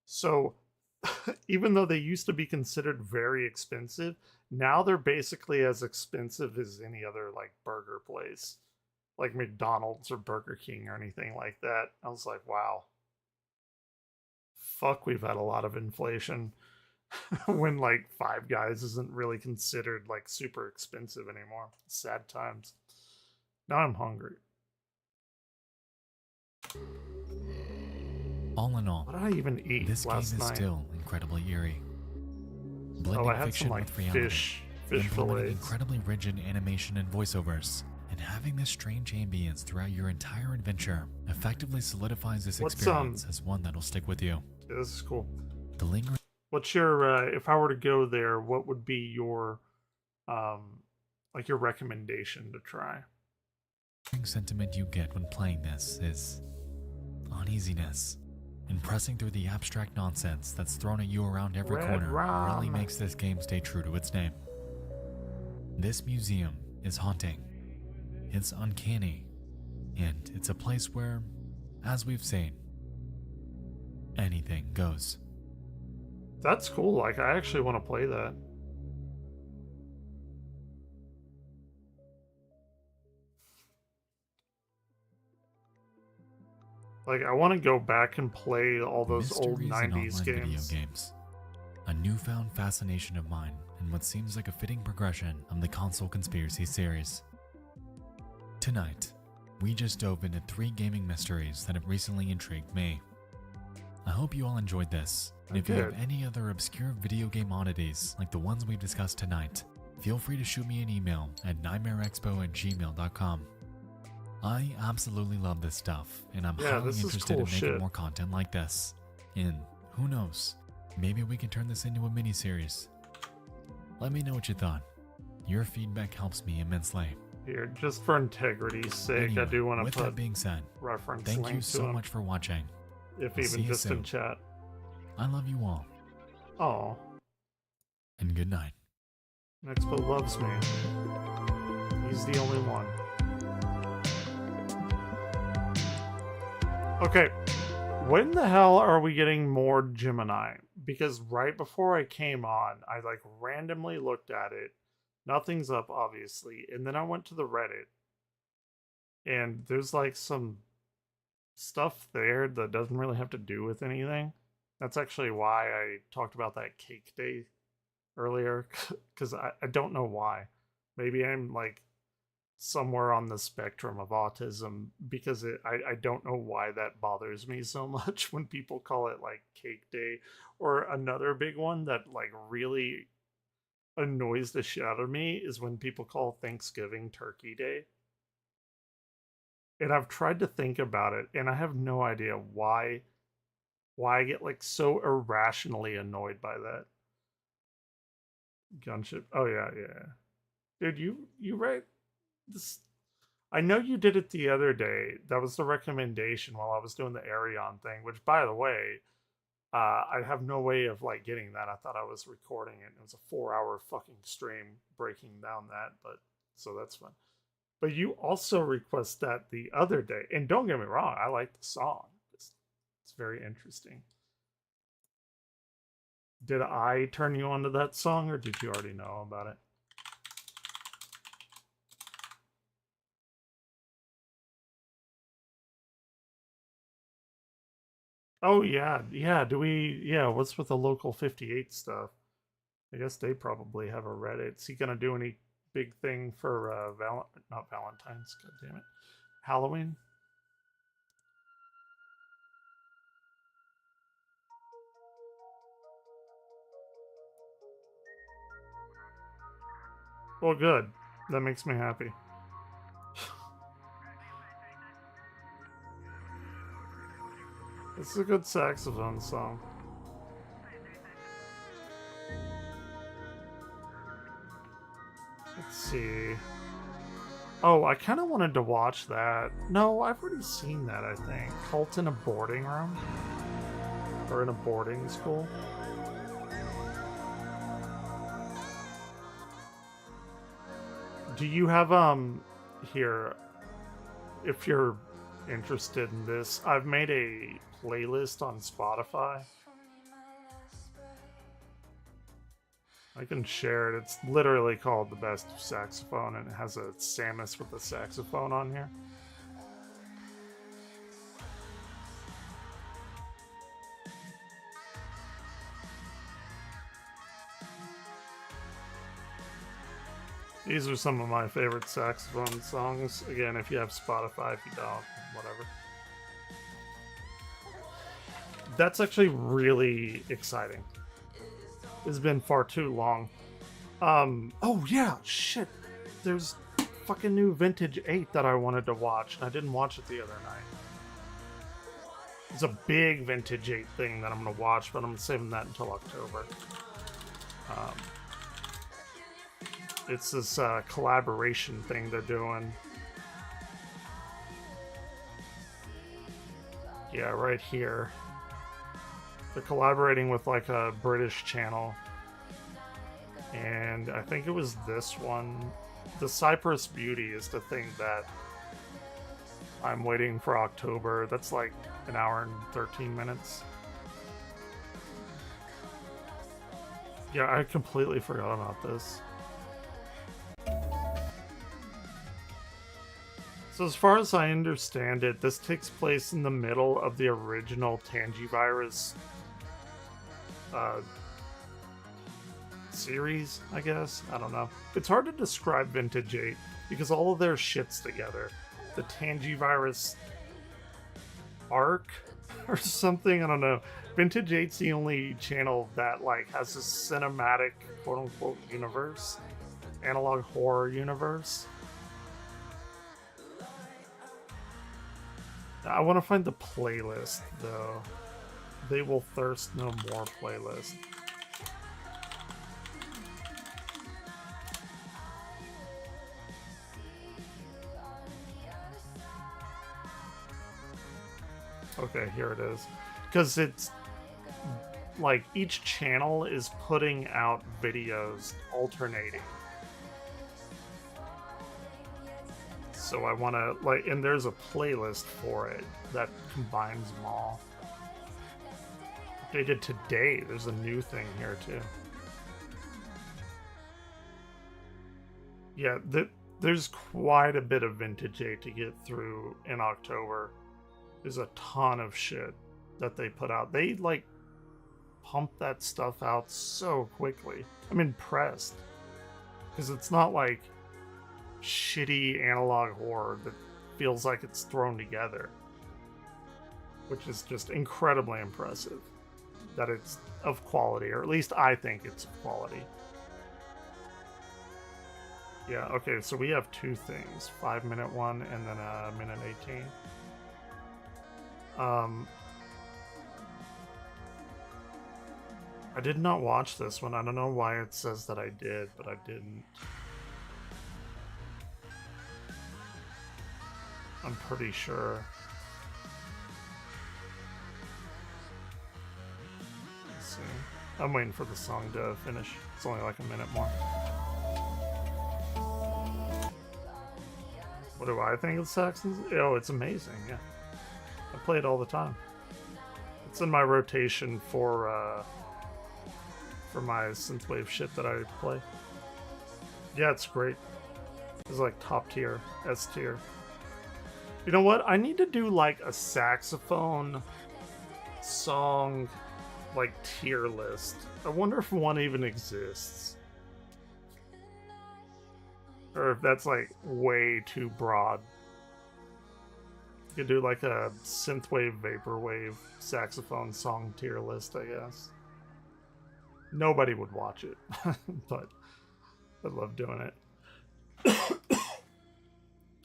So even though they used to be considered very expensive, now they're basically as expensive as any other like burger place, like McDonald's or Burger King or anything like that. I was like, wow, fuck, we've had a lot of inflation when like Five Guys isn't really considered like super expensive anymore. Sad times. Now I'm hungry. All in all, What did I even eat this game last is night? still incredibly eerie. Oh, Blending I had fiction some like with reality, fish implementing fillets. incredibly rigid animation and voiceovers, and having this strange ambience throughout your entire adventure effectively solidifies this What's, experience as one that'll stick with you. Yeah, this is cool. The lingering What's your if I were to go there, what would be your like your recommendation to try? sentiment you get when playing this is uneasiness. And pressing through the abstract nonsense that's thrown at you around every Red corner really rum. makes this game stay true to its name. This museum is haunting. It's uncanny. And it's a place where, as we've seen, anything goes. That's cool. Like, I actually want to play that. Like, I want to go back and play all those old Mysteries and 90s online games. video games. A newfound fascination of mine and what seems like a fitting progression of the console conspiracy series. Tonight, we just dove into 3 gaming mysteries that have recently intrigued me. I hope you all enjoyed this, and if you have any other obscure video game oddities like the ones we've discussed tonight, feel free to shoot me an email at nightmareexpo@gmail.com. I absolutely love this stuff, and I'm highly this is interested cool in making shit. more content like this. And who knows, maybe we can turn this into a mini-series. Let me know what you thought. Your feedback helps me immensely. Here, just for integrity's sake, Anyway, I do want with to that put being said, reference thank link you to so him, much for watching. if I'll see even you just in soon. chat. I love you all, Oh, and good night. Nexpo loves me. He's the only one. Okay, when the hell are we getting more Gemini? Because right before I came on, I like randomly looked at it. Nothing's up, obviously. And then I went to the Reddit. And there's like some stuff there that doesn't really have to do with anything. That's actually why I talked about that cake day earlier. Because I don't know why. Maybe I'm like somewhere on the spectrum of autism, because I don't know why that bothers me so much when people call it like cake day. Or another big one that like really annoys the shit out of me is when people call Thanksgiving Turkey Day. And I've tried to think about it, and I have no idea why I get like so irrationally annoyed by that. Gunship. Oh yeah, yeah. Dude, you right. This, I know you did it the other day. That was the recommendation while I was doing the Arion thing, which, by the way, I have no way of like getting that. I thought I was recording it. It was a 4-hour fucking stream breaking down that, but so that's fun. But you also request that the other day, and don't get me wrong, I like the song. It's very interesting. Did I turn you on to that song, or did you already know about it? Oh yeah, yeah. What's with the local 58 stuff? I guess they probably have a Reddit. Is he gonna do any big thing for not Valentine's? God damn it, Halloween. Well, good. That makes me happy. It's a good saxophone song. Let's see. Oh, I kind of wanted to watch that. No, I've already seen that, I think. Cult in a Boarding Room? Or in a boarding school? Do you have, here, if you're interested in this, I've made a playlist on Spotify. I can share it. It's literally called The Best Saxophone, and it has a Samus with a saxophone on here. These are some of my favorite saxophone songs. Again, if you have Spotify, if you don't, whatever. that's actually really exciting. It's been far too long. Oh yeah, shit. There's fucking new Vintage 8 that I wanted to watch, and I didn't watch it the other night. It's a big Vintage 8 thing that I'm gonna watch, but I'm saving that until October. It's this collaboration thing they're doing. Yeah, right here. They're collaborating with like a British channel. And I think it was this one. The Cypress Beauty is the thing that I'm waiting for October. That's like an hour and 13 minutes. Yeah, I completely forgot about this. So as far as I understand it, this takes place in the middle of the original Tangivirus series, I guess. I don't know. It's hard to describe Vintage 8 because all of their shit's together. The Tangivirus arc or something, I don't know. Vintage 8's the only channel that like has a cinematic quote-unquote universe, analog horror universe. I want to find the playlist though. They Will Thirst No More playlist. Okay, here it is. Because it's like each channel is putting out videos alternating. So I want to like, and there's a playlist for it that combines them all. Updated today. There's a new thing here too. Yeah, there's quite a bit of Vintage 8 to get through in October. There's a ton of shit that they put out. They like pump that stuff out so quickly. I'm impressed because it's not like shitty analog horror that feels like it's thrown together, which is just incredibly impressive that it's of quality, or at least I think it's of quality. Yeah, okay, so we have two things, 5-minute one and then a minute 18. I did not watch this one. I don't know why it says that I did, but I didn't. I'm pretty sure. Let's see. I'm waiting for the song to finish. It's only like a minute more. What do I think of Saxons? Oh, it's amazing, yeah. I play it all the time. It's in my rotation for my synthwave shit that I play. Yeah, it's great. It's like top tier, S tier. You know what? I need to do like a saxophone song like tier list. I wonder if one even exists. Or if that's like way too broad. You could do like a synthwave, vaporwave, saxophone song tier list, I guess. Nobody would watch it, but I love doing it.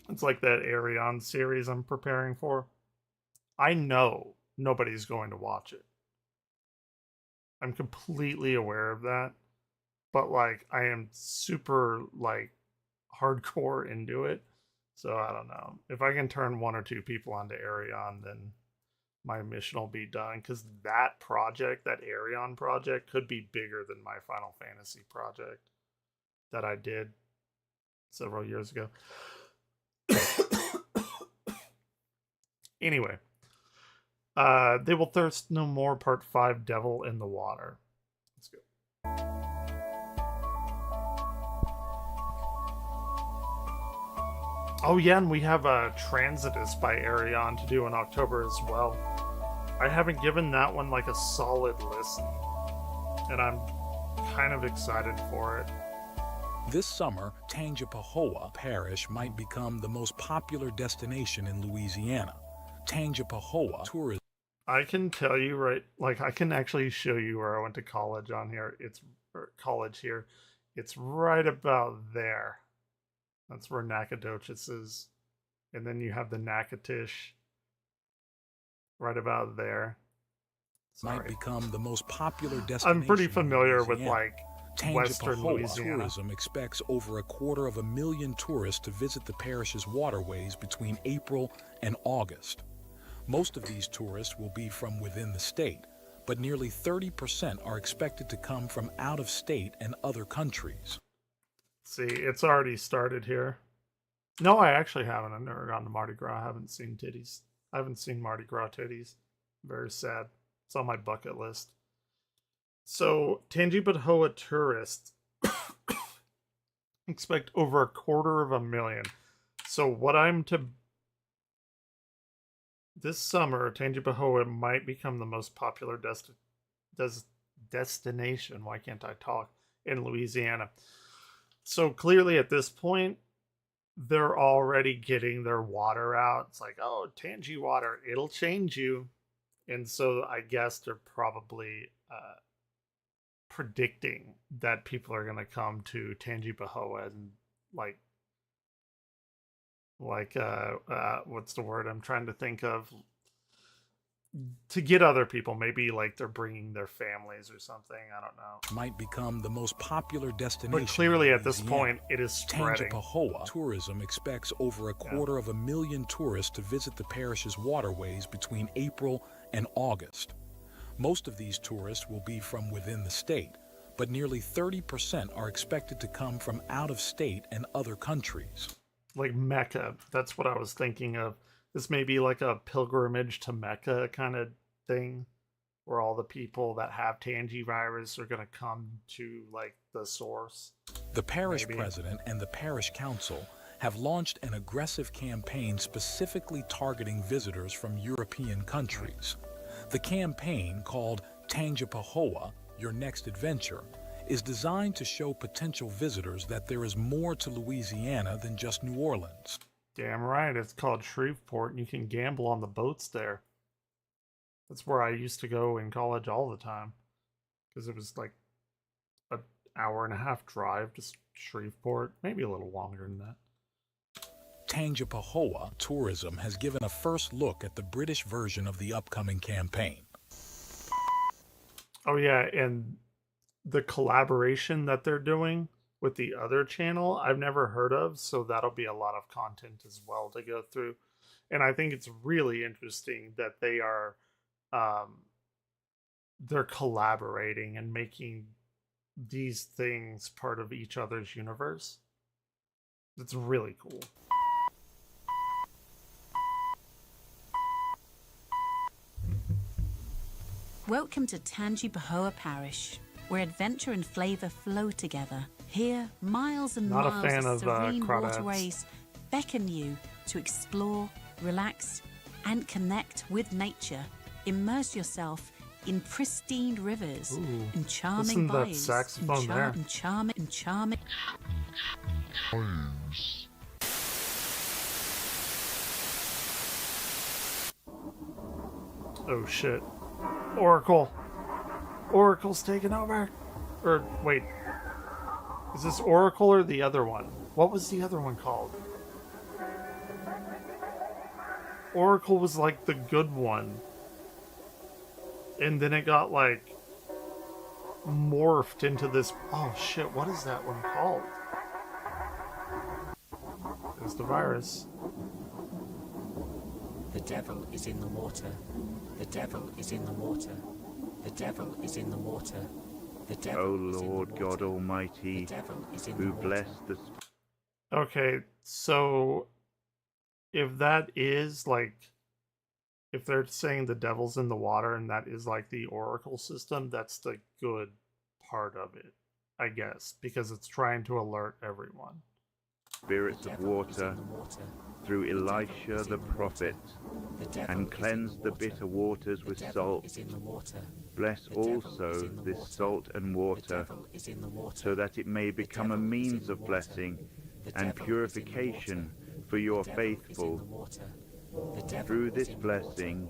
It's like that Arion series I'm preparing for. I know nobody's going to watch it. I'm completely aware of that. But like, I am super like hardcore into it. So I don't know. If I can turn one or two people onto Arion, then my mission will be done. Because that project, that Arion project, could be bigger than my Final Fantasy project that I did several years ago. Anyway, They Will Thirst No More Part 5, Devil in the Water. Let's go. Oh yeah, and we have Transitus by Arion to do in October as well. I haven't given that one like a solid listen, and I'm kind of excited for it. This summer, Tangipahoa Parish might become the most popular destination in Louisiana. Tangipahoa tourism. I can tell you right, like I can actually show you where I went to college on here. It's or college here. It's right about there. That's where Nacogdoches is. And then you have the Natchitoches right about there. Might Sorry. become the most popular destination. I'm pretty in familiar with Louisiana. like Western Tangipahoa Louisiana. Tourism expects over 250,000 tourists to visit the parish's waterways between April and August. Most of these tourists will be from within the state, but nearly 30% are expected to come from out of state and other countries. See, it's already started here. No, I actually haven't. I've never gone to Mardi Gras. I haven't seen titties. I haven't seen Mardi Gras titties. Very sad. It's on my bucket list. So, Tangipahoa tourists expect over 250,000. So, what I'm to... This summer, Tangipahoa might become the most popular destination. Why can't I talk? In Louisiana. So, clearly at this point, they're already getting their water out. It's like, oh, Tangi water, it'll change you. And so I guess they're probably predicting that people are going to come to Tangipahoa and like what's the word I'm trying to think of, to get other people. Maybe like they're bringing their families or something. I don't know. Might become the most popular destination. But clearly in at this Louisiana. point, it is spreading. Tangipahoa Tourism expects over 250,000 tourists to visit the parish's waterways between April and August. Most of these tourists will be from within the state, but nearly 30% are expected to come from out of state and other countries. Like Mecca. That's what I was thinking of. This may be like a pilgrimage to Mecca kind of thing, where all the people that have tangivirus are going to come to like the source. The parish Maybe. president and the parish council have launched an aggressive campaign specifically targeting visitors from European countries. The campaign, called Tangipahoa, Your Next Adventure, is designed to show potential visitors that there is more to Louisiana than just New Orleans. Damn right. It's called Shreveport, and you can gamble on the boats there. That's where I used to go in college all the time, because it was like an hour and a half drive to Shreveport, maybe a little longer than that. Tangipahoa Tourism has given a first look at the British version of the upcoming campaign. Oh yeah, and the collaboration that they're doing with the other channel, I've never heard of, so that'll be a lot of content as well to go through. And I think it's really interesting that they are they're collaborating and making these things part of each other's universe. It's really cool. Welcome to Tangipahoa Parish, where adventure and flavour flow together. Here, miles and Not a miles fan of of, serene crawdads. waterways beckon you to explore, relax, and connect with nature. Immerse yourself in pristine rivers Ooh, and charming listen to that bayous. saxophone there. And charming. Oh shit. Oracle. Oracle's taking over. Or wait. Is this Oracle or the other one? What was the other one called? Oracle was like the good one. And then it got like morphed into this. Oh shit, what is that one called? It's the virus. The devil is in the water. The devil is in the water. The devil is in the water. The devil O is in the Lord water. God Almighty, The devil is in who the water. blessed the Okay, so if that is like, if they're saying the devil's in the water and that is like the oracle system, that's the good part of it, I guess, because it's trying to alert everyone. spirits The of devil is water in the water. through devil Elisha is the in the water. prophet, The devil and is in cleansed the water. bitter waters The with devil salt. is in the water. Bless The devil also is in the this water. salt and The water, devil is in the water. so that it may become a devil is in means the of water. blessing The and devil is in the purification water. for your The devil is in the faithful. water. The devil Through is this in the water. blessing,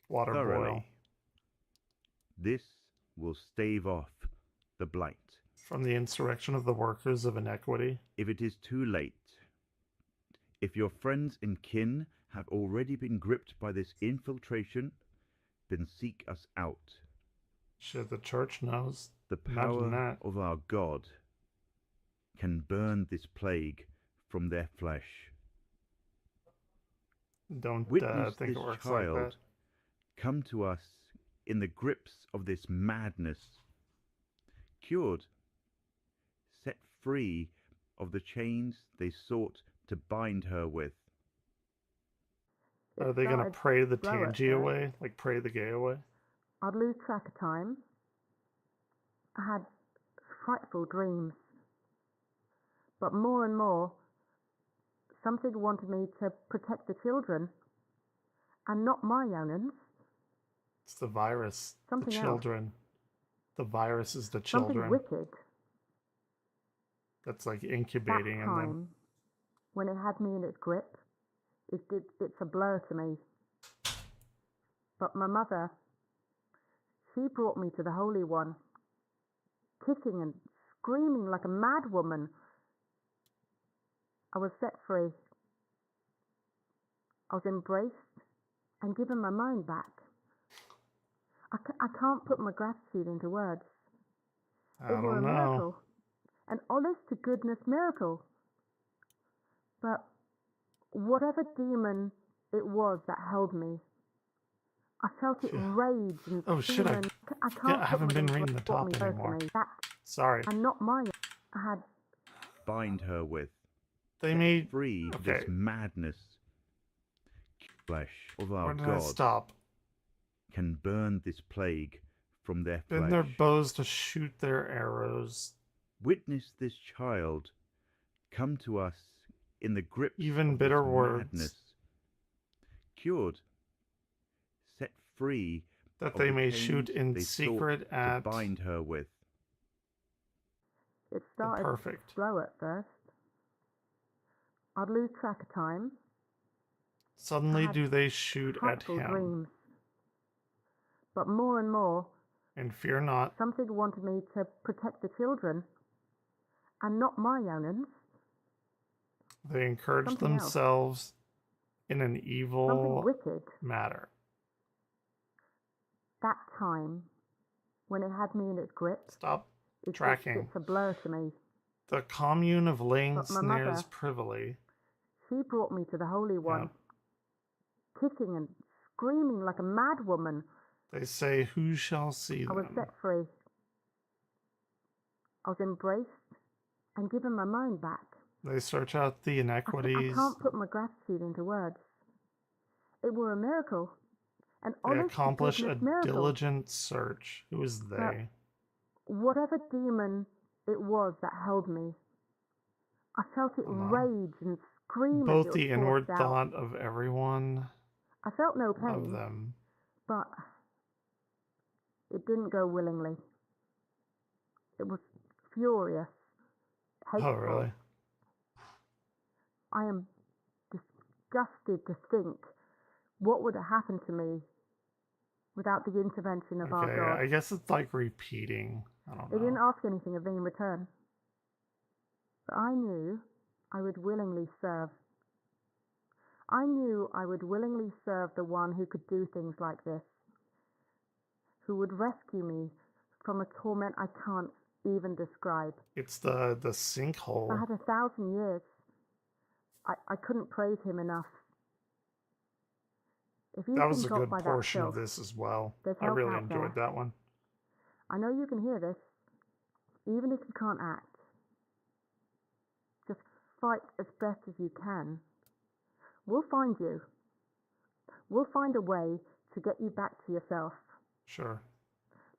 Water boil. thoroughly. This will stave off the blight. From the insurrection of the workers of inequity. If it is too late, if your friends and kin have already been gripped by this infiltration, then seek us out. Shit, the church knows. The Imagine power that. of our God can burn this plague from their flesh. Don't Witness think this it works like child that. come to us in the grips of this madness, cured, set free of the chains they sought to bind her with. Are they going to pray the Tangy away? Like pray the gay away? I'd lose track of time. I had frightful dreams. But more and more, something wanted me to protect the children, and not my young'uns. It's the virus. Something the else. children. The virus is the Something children. wicked. That's like incubating That in time, them. when it had me in its grip, it's a blur to me. But my mother, she brought me to the Holy One, kicking and screaming like a mad woman. I was set free. I was embraced and given my mind back. I can't put my gratitude into words. I It were a don't know. miracle, an honest to goodness miracle. But whatever demon it was that held me, I felt it rage and Oh shit, fear, and I can't I haven't put been my reading the what top me anymore. personally. That Sorry. and not my. I had Bind her with. They Set made... free Okay. this madness. Flesh of our Where did I God stop? can burn this plague from their Bend flesh. their bows to shoot their arrows. Witness this child come to us in the grips Even of bitter this words. madness, cured, set free That of they the may chains shoot in they secret sought at... to bind her with. It started perfect. slow at first. I'd lose track of time. Suddenly I had do they shoot at frightful him. dreams. But more and more, And fear not. something wanted me to protect the children, and not my young'uns. They encourage Something else. themselves in an Something evil wicked. matter. That time, when it had me in its grip, Stop it's tracking. a blur to me. The commune of laying But my snares mother- privily. She brought me to the Holy One, Yeah. kicking and screaming like a mad woman. They say, who shall see I was them? set free. I was embraced and given my mind back. They search out the I inequities. can't put my gratitude into words. It were a miracle, an They honest to accomplish a goodness miracle. diligent search. Who is they? Whatever demon it was that held me, I felt it Hold on. rage and scream as Both it the was inward forced out. thought of everyone I felt no of pain, them. but it didn't go willingly. It was furious, hateful. Oh, really? I am disgusted to think what would have happened to me without the intervention of our Okay, God. I guess it's like repeating. I don't They didn't know. ask anything of me in return. But I knew I would willingly serve. I knew I would willingly serve the one who could do things like this, who would rescue me from a torment I can't even describe. It's the If I sinkhole. had 1,000 years, I couldn't praise him enough. If you've That was been a got good by that portion of filth, this as well. there's I help really out enjoyed there. that one. I know you can hear this, even if you can't act. Just fight as best as you can. We'll find you. We'll find a way to get you back to yourself. Sure.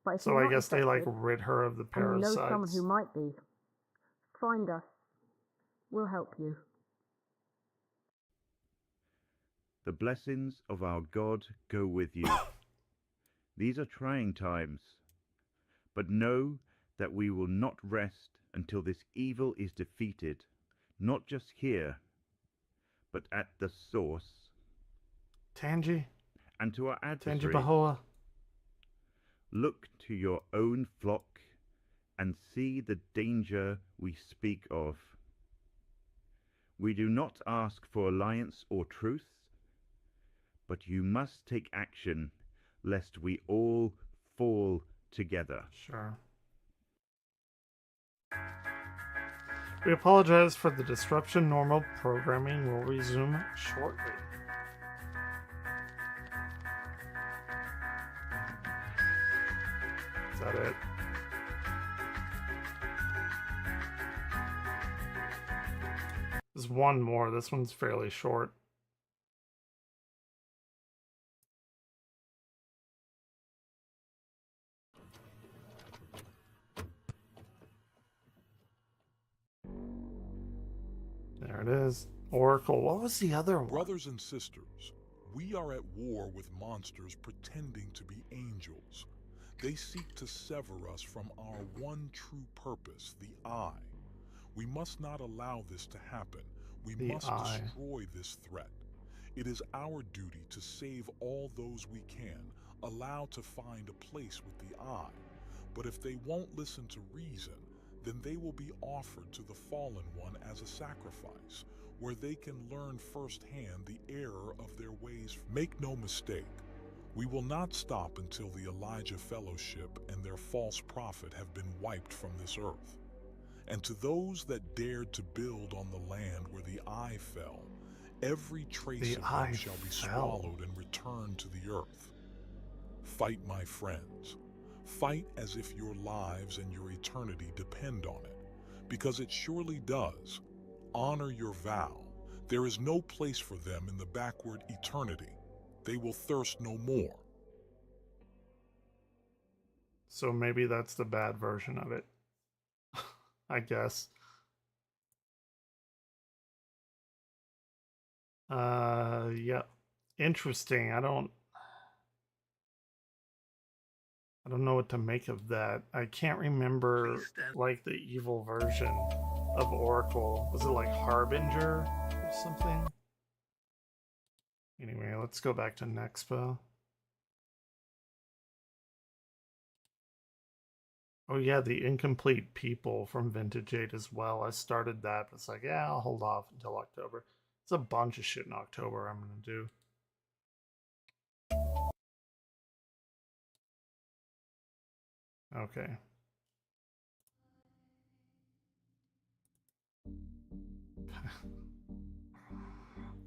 But if So you're I not guess they like infected, rid her of the and you know someone parasites. who might be, find us. We'll help you. The blessings of our God go with you. These are trying times, but know that we will not rest until this evil is defeated, not just here, but at the source. Tangy? and to our adversaries. Tangipahoa. Look to your own flock and see the danger we speak of. We do not ask for alliance or truce, but you must take action lest we all fall together. Sure. We apologize for the disruption. Normal programming will resume shortly. Is that it? There's one more. This one's fairly short. There it is. Oracle. What was the other one? Brothers and sisters, we are at war with monsters pretending to be angels. They seek to sever us from our one true purpose, the I. We must not allow this to happen. We must destroy this threat. It is our duty to save all those we can, allow to find a place with the I. But if they won't listen to reason, then they will be offered to the fallen one as a sacrifice, where they can learn firsthand the error of their ways. Make no mistake, we will not stop until the Elijah Fellowship and their false prophet have been wiped from this earth. And to those that dared to build on the land where the eye fell, every trace of them shall be swallowed and returned to the earth. Fight, my friends. Fight as if your lives and your eternity depend on it, because it surely does. Honor your vow. There is no place for them in the backward eternity. They will thirst no more. So maybe that's the bad version of it. I guess. Yeah. Interesting. I don't know what to make of that. I can't remember like the evil version of Oracle. Was it like Harbinger or something? Anyway, let's go back to Nexpo. Oh yeah, the Incomplete People from Vintage 8 as well. I started that, but it's like, yeah, I'll hold off until October. It's a bunch of shit in October I'm gonna do. Okay.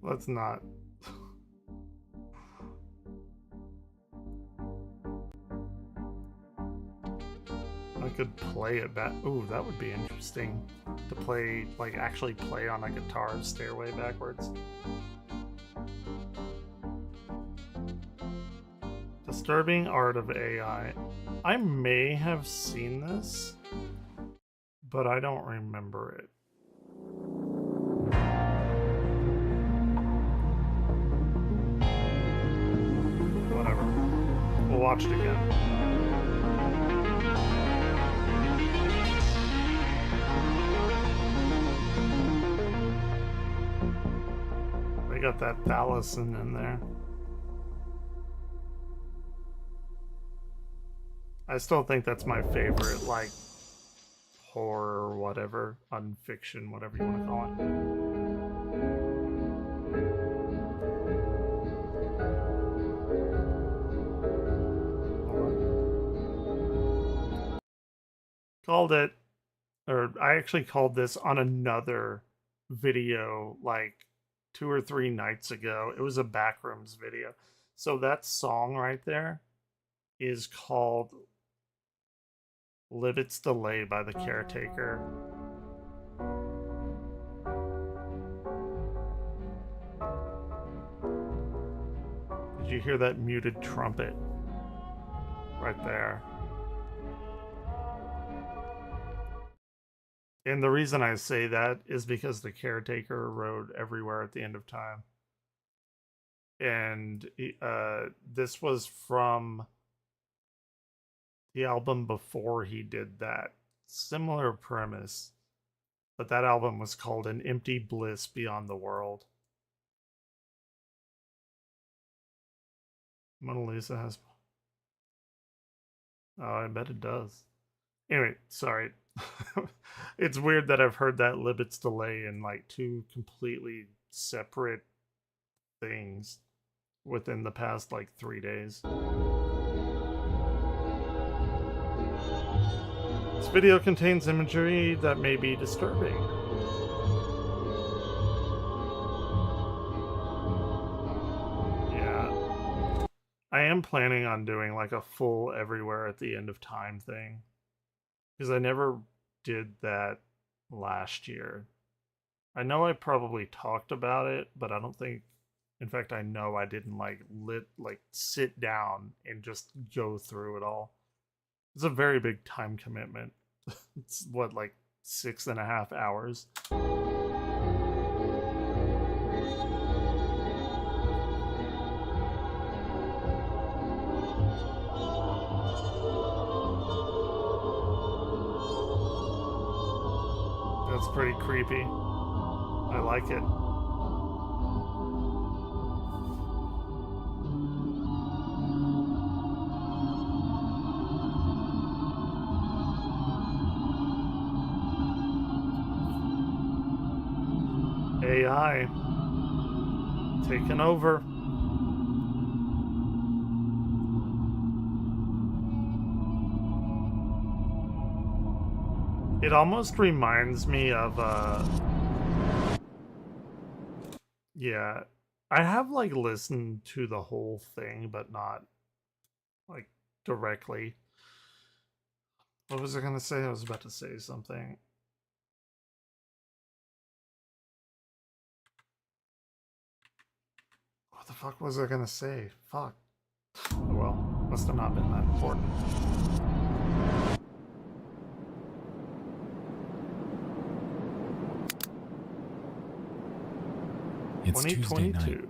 Let's not. I could play it back. Ooh, that would be interesting. To play, like, actually play on a guitar Stairway backwards. Disturbing Art of AI. I may have seen this, but I don't remember it. Whatever. We'll watch it again. They got that Thallison in there. I still think that's my favorite, like, horror or whatever, unfiction, whatever you want to call it. Called it, or I actually called this on another video like 2 or 3 nights ago. It was a Backrooms video. So that song right there is called Livet's Delay by The Caretaker. Did you hear that muted trumpet right there? And the reason I say that is because The Caretaker wrote Everywhere at the End of Time. And this was from the album before he did that. Similar premise, but that album was called An Empty Bliss Beyond the World. Mona Lisa has. Oh, I bet it does. Anyway, sorry. It's weird that I've heard that Libet's delay in like two completely separate things within the past like 3 days. This video contains imagery that may be disturbing. Yeah. I am planning on doing like a full everywhere at the end of time thing. Because I never did that last year. I know I probably talked about it, but I don't think, in fact, I know I didn't like sit down and just go through it all. It's a very big time commitment. It's what, like 6.5 hours. That's pretty creepy. I like it. AI taking over. It almost reminds me of yeah, I have like listened to the whole thing, but not like directly. What was I gonna say? I was about to say something. What the fuck was I gonna say? Fuck. Well, must have not been that important. It's Tuesday night.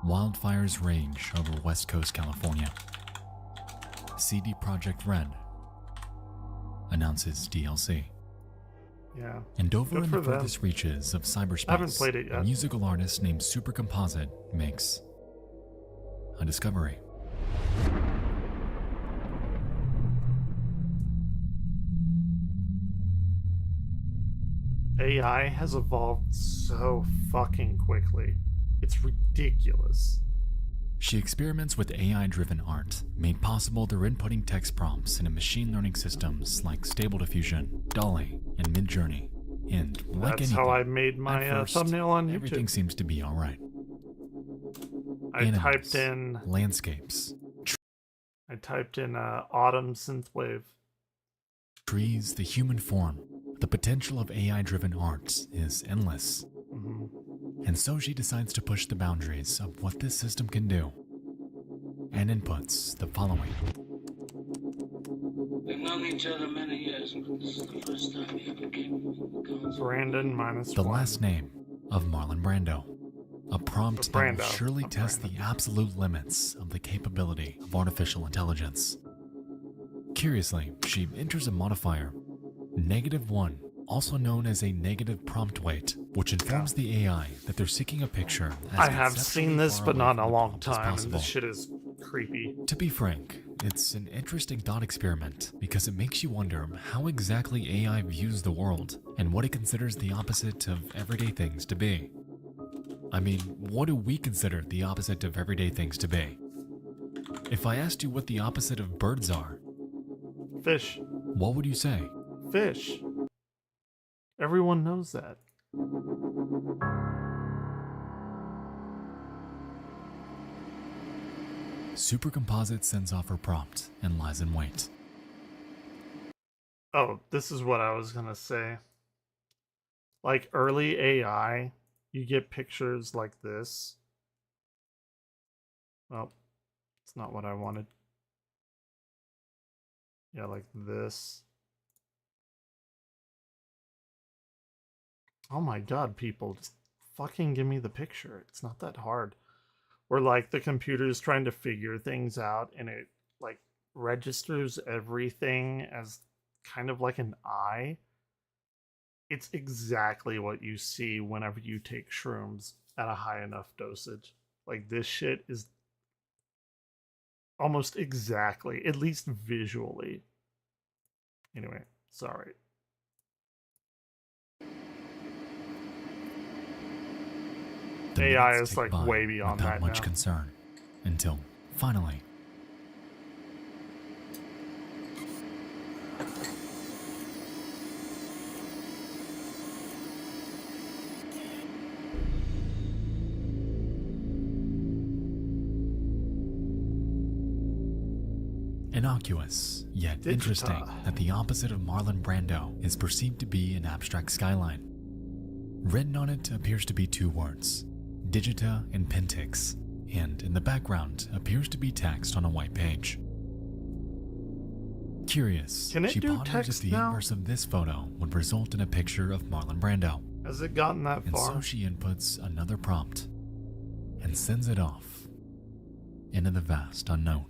Wildfires rage over West Coast California. CD Projekt Red announces DLC. Yeah. And over Good in for the them. furthest reaches of cyberspace, I haven't played it yet. a musical artist named Supercomposite makes a discovery. AI has evolved so fucking quickly. It's ridiculous. She experiments with AI-driven art, made possible through inputting text prompts into machine learning systems like Stable Diffusion, DALL-E, and Midjourney. And like That's anything, how I made my at first, thumbnail on YouTube. everything seems to be alright. I typed in landscapes, autumn synthwave. trees, the human form. The potential of AI-driven art is endless. And so she decides to push the boundaries of what this system can do, and inputs the following. We've known each other many years, but this is the first time you ever came across Brandon minus the 1. last name of Marlon Brando. A prompt that will surely test the absolute limits of the capability of artificial intelligence. Curiously, she enters a modifier, -1, also known as a negative prompt weight, which informs the AI that they're seeking a picture as I have seen this, but not in a long as time, and possible. this shit is creepy. To be frank, it's an interesting thought experiment because it makes you wonder how exactly AI views the world and what it considers the opposite of everyday things to be. I mean, what do we consider the opposite of everyday things to be? If I asked you what the opposite of birds are, Fish. what would you say? Fish. Everyone knows that. Supercomposite sends off her prompt and lies in wait. Oh, this is what I was gonna say. Like early AI, you get pictures like this. Well, it's not what I wanted. Yeah, like this. Oh my god, people, just fucking give me the picture. It's not that hard. Where like the computer's trying to figure things out and it like registers everything as kind of like an eye. it's exactly what you see whenever you take shrooms at a high enough dosage. Like, this shit is almost exactly, at least visually. Anyway, sorry. The AI minutes is tick like by way beyond without that much now. concern, until finally. Innocuous, yet interesting that the opposite of Marlon Brando is perceived to be an abstract skyline. Written on it appears to be two words, Digita and Pentix, and in the background appears to be text on a white page. Curious, Can it she do ponders text if the now? inverse of this photo would result in a picture of Marlon Brando. Has it gotten that And far? so she inputs another prompt and sends it off into the vast unknown.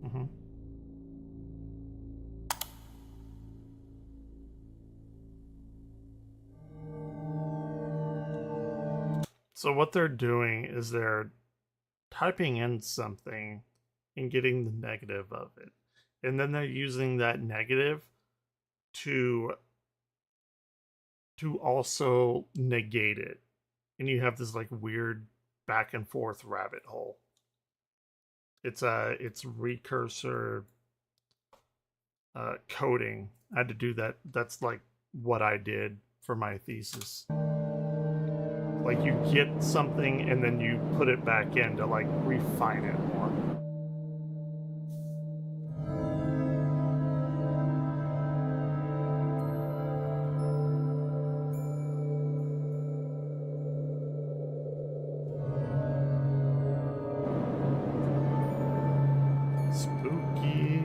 Mm-hmm. So what they're doing is they're typing in something and getting the negative of it. And then they're using that negative to also negate it. And you have this like weird back and forth rabbit hole. It's recursor coding. I had to do that. That's like what I did for my thesis. Like, you get something and then you put it back in to like refine it more. Spooky.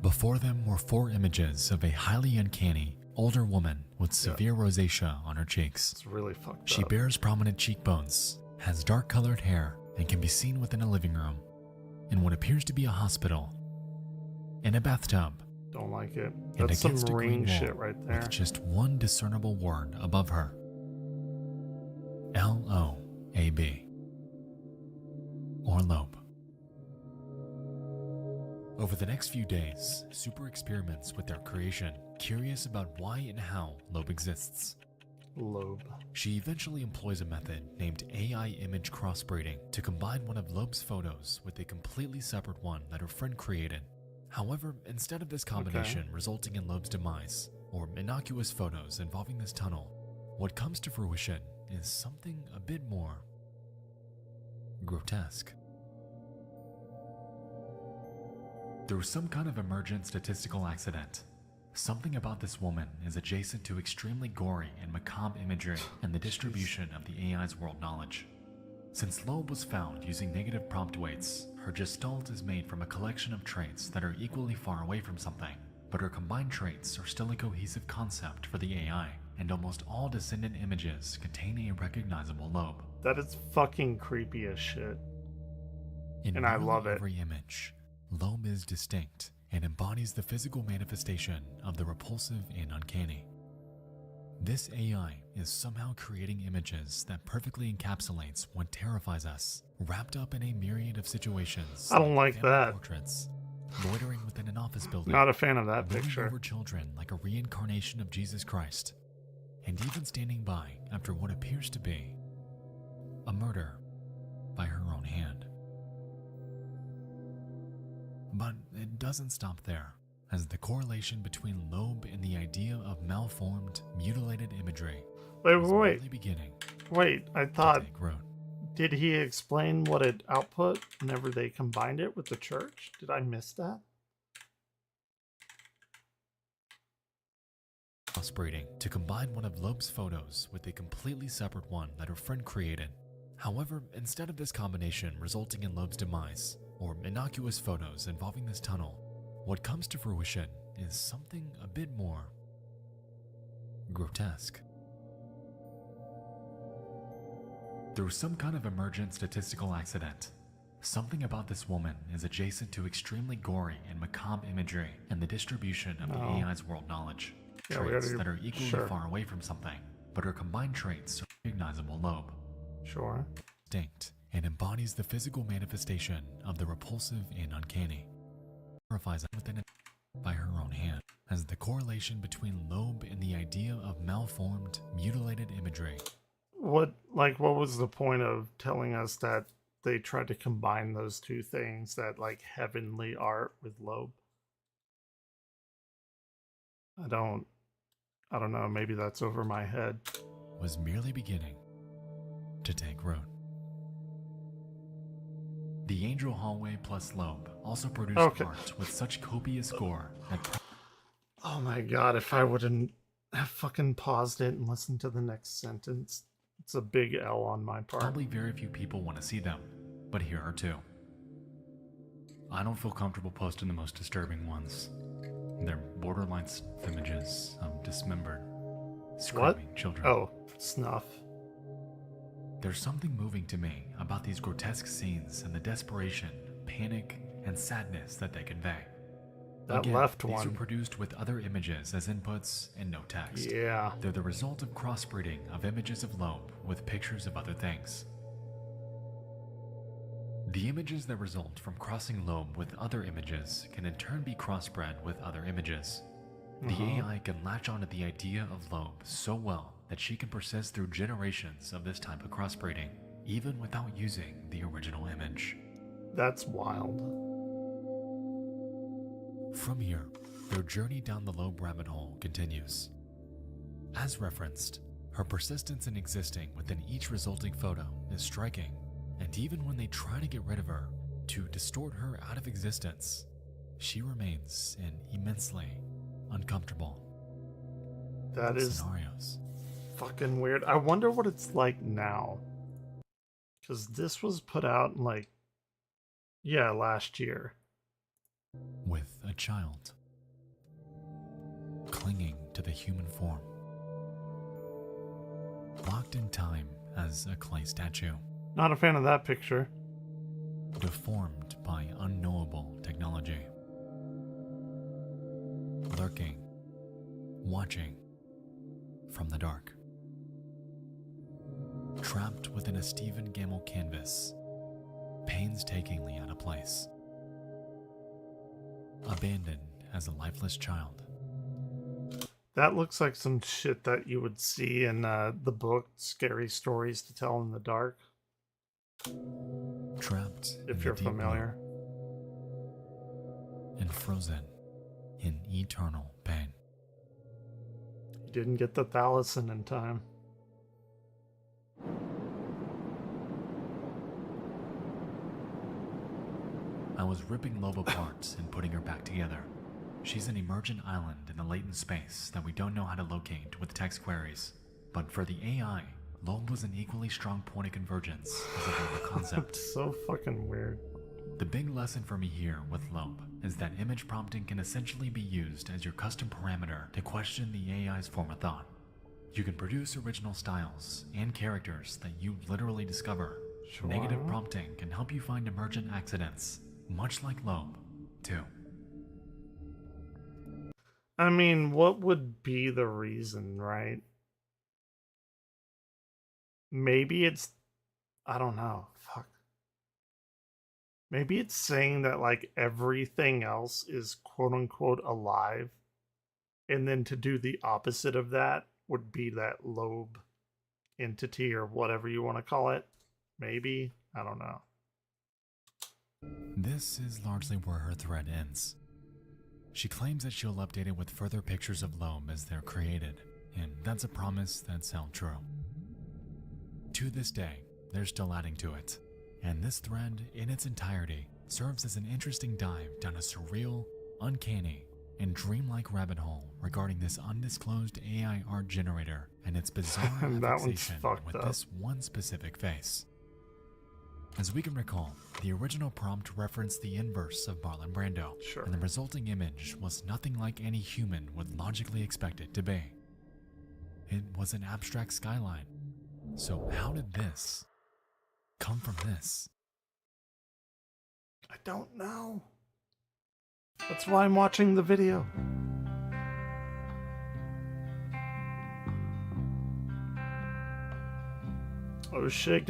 Before them were 4 images of a highly uncanny, older woman with severe rosacea on her cheeks. It's really fucked She up. bears prominent cheekbones, has dark-colored hair, and can be seen within a living room, in what appears to be a hospital, in a bathtub, Don't like it. and That's some against a green ring wall shit right there. with just one discernible word above her. L-O-A-B. Or Loeb. Over the next few days, Super experiments with their creation, curious about why and how Loeb exists. Loeb. She eventually employs a method named AI image crossbreeding to combine one of Loeb's photos with a completely separate one that her friend created. However, instead of this combination resulting in Loeb's demise, or innocuous photos involving this tunnel, what comes to fruition is something a bit more grotesque. Through some kind of emergent statistical accident, something about this woman is adjacent to extremely gory and macabre imagery and the distribution of the AI's world knowledge. Since Loeb was found using negative prompt weights, her gestalt is made from a collection of traits that are equally far away from something, but her combined traits are still a cohesive concept for the AI, and almost all descendant images contain a recognizable Loeb. That is fucking creepy as shit. In And I nearly love it. every image, Loeb is distinct and embodies the physical manifestation of the repulsive and uncanny. This AI is somehow creating images that perfectly encapsulates what terrifies us, wrapped up in a myriad of situations. I don't like family that. Portraits, loitering within an office building. Not a fan of that running picture. over children like a reincarnation of Jesus Christ, and even standing by after what appears to be a murder by her own hand. But it doesn't stop there, as the correlation between Loeb and the idea of malformed, mutilated imagery Wait, is wait, only beginning wait. I to thought, take root. did he explain what it output whenever they combined it with the church? Did I miss that? Crossbreeding to combine one of Loeb's photos with a completely separate one that her friend created. However, instead of this combination resulting in Loeb's demise, or innocuous photos involving this tunnel, what comes to fruition is something a bit more grotesque. Through some kind of emergent statistical accident, something about this woman is adjacent to extremely gory and macabre imagery and the distribution of the AI's world knowledge. Yeah, we Traits already- that are equally sure. far away from something, but are combined traits of a recognizable lobe. Sure. Distinct and embodies the physical manifestation of the repulsive and uncanny. Verifies within it by her own hand as the correlation between lobe and the idea of malformed, mutilated imagery. What was the point of telling us that they tried to combine those two things, that like heavenly art with lobe? I don't know, maybe that's over my head. Was merely beginning to take root. The Angel Hallway plus Lobe also produced art with such copious gore that Oh my god, if I wouldn't have fucking paused it and listened to the next sentence. It's a big L on my part. probably very few people want to see them, but here are two. I don't feel comfortable posting the most disturbing ones. They're borderline images of dismembered, screaming children. Oh, snuff. There's something moving to me about these grotesque scenes and the desperation, panic, and sadness that they convey. That Again, left these one. are produced with other images as inputs and no text. Yeah. They're the result of crossbreeding of images of Loeb with pictures of other things. The images that result from crossing Loeb with other images can in turn be crossbred with other images. The AI can latch onto the idea of Loeb so well that she can persist through generations of this type of crossbreeding, even without using the original image. That's wild. From here, their journey down the Loeb rabbit hole continues. As referenced, her persistence in existing within each resulting photo is striking, and even when they try to get rid of her, to distort her out of existence, she remains in immensely uncomfortable That is scenarios. fucking weird. I wonder what it's like now. Because this was put out in last year. With a child clinging to the human form, locked in time as a clay statue, Not a fan of that picture. deformed by unknowable technology, lurking, watching from the dark, trapped within a Stephen Gamble canvas, painstakingly out of place, abandoned as a lifeless child. That looks like some shit that you would see in the book Scary Stories to Tell in the Dark. Trapped in If the you're deep familiar. blue and frozen in eternal pain. You didn't get the Thalison in time. I was ripping Loeb apart and putting her back together. She's an emergent island in a latent space that we don't know how to locate with text queries. But for the AI, Loeb was an equally strong point of convergence as a global concept. It's so fucking weird. The big lesson for me here with Loeb is that image prompting can essentially be used as your custom parameter to question the AI's form of thought. You can produce original styles and characters that you literally discover. Sure. Negative prompting can help you find emergent accidents, much like Loeb, too. I mean, what would be the reason, right? Maybe it's... I don't know. Fuck. Maybe it's saying that, like, everything else is quote-unquote alive. And then to do the opposite of that would be that Loeb entity or whatever you want to call it. Maybe. I don't know. This is largely where her thread ends. She claims that she'll update it with further pictures of Loeb as they're created, and that's a promise that's held true. To this day, they're still adding to it, and this thread, in its entirety, serves as an interesting dive down a surreal, uncanny, and dreamlike rabbit hole regarding this undisclosed AI art generator and its bizarre That one's fixation fucked with up. this one specific face. As we can recall, the original prompt referenced the inverse of Marlon Brando, Sure. and the resulting image was nothing like any human would logically expect it to be. It was an abstract skyline. So how did this, come from this? I don't know. That's why I'm watching the video. Oh shit.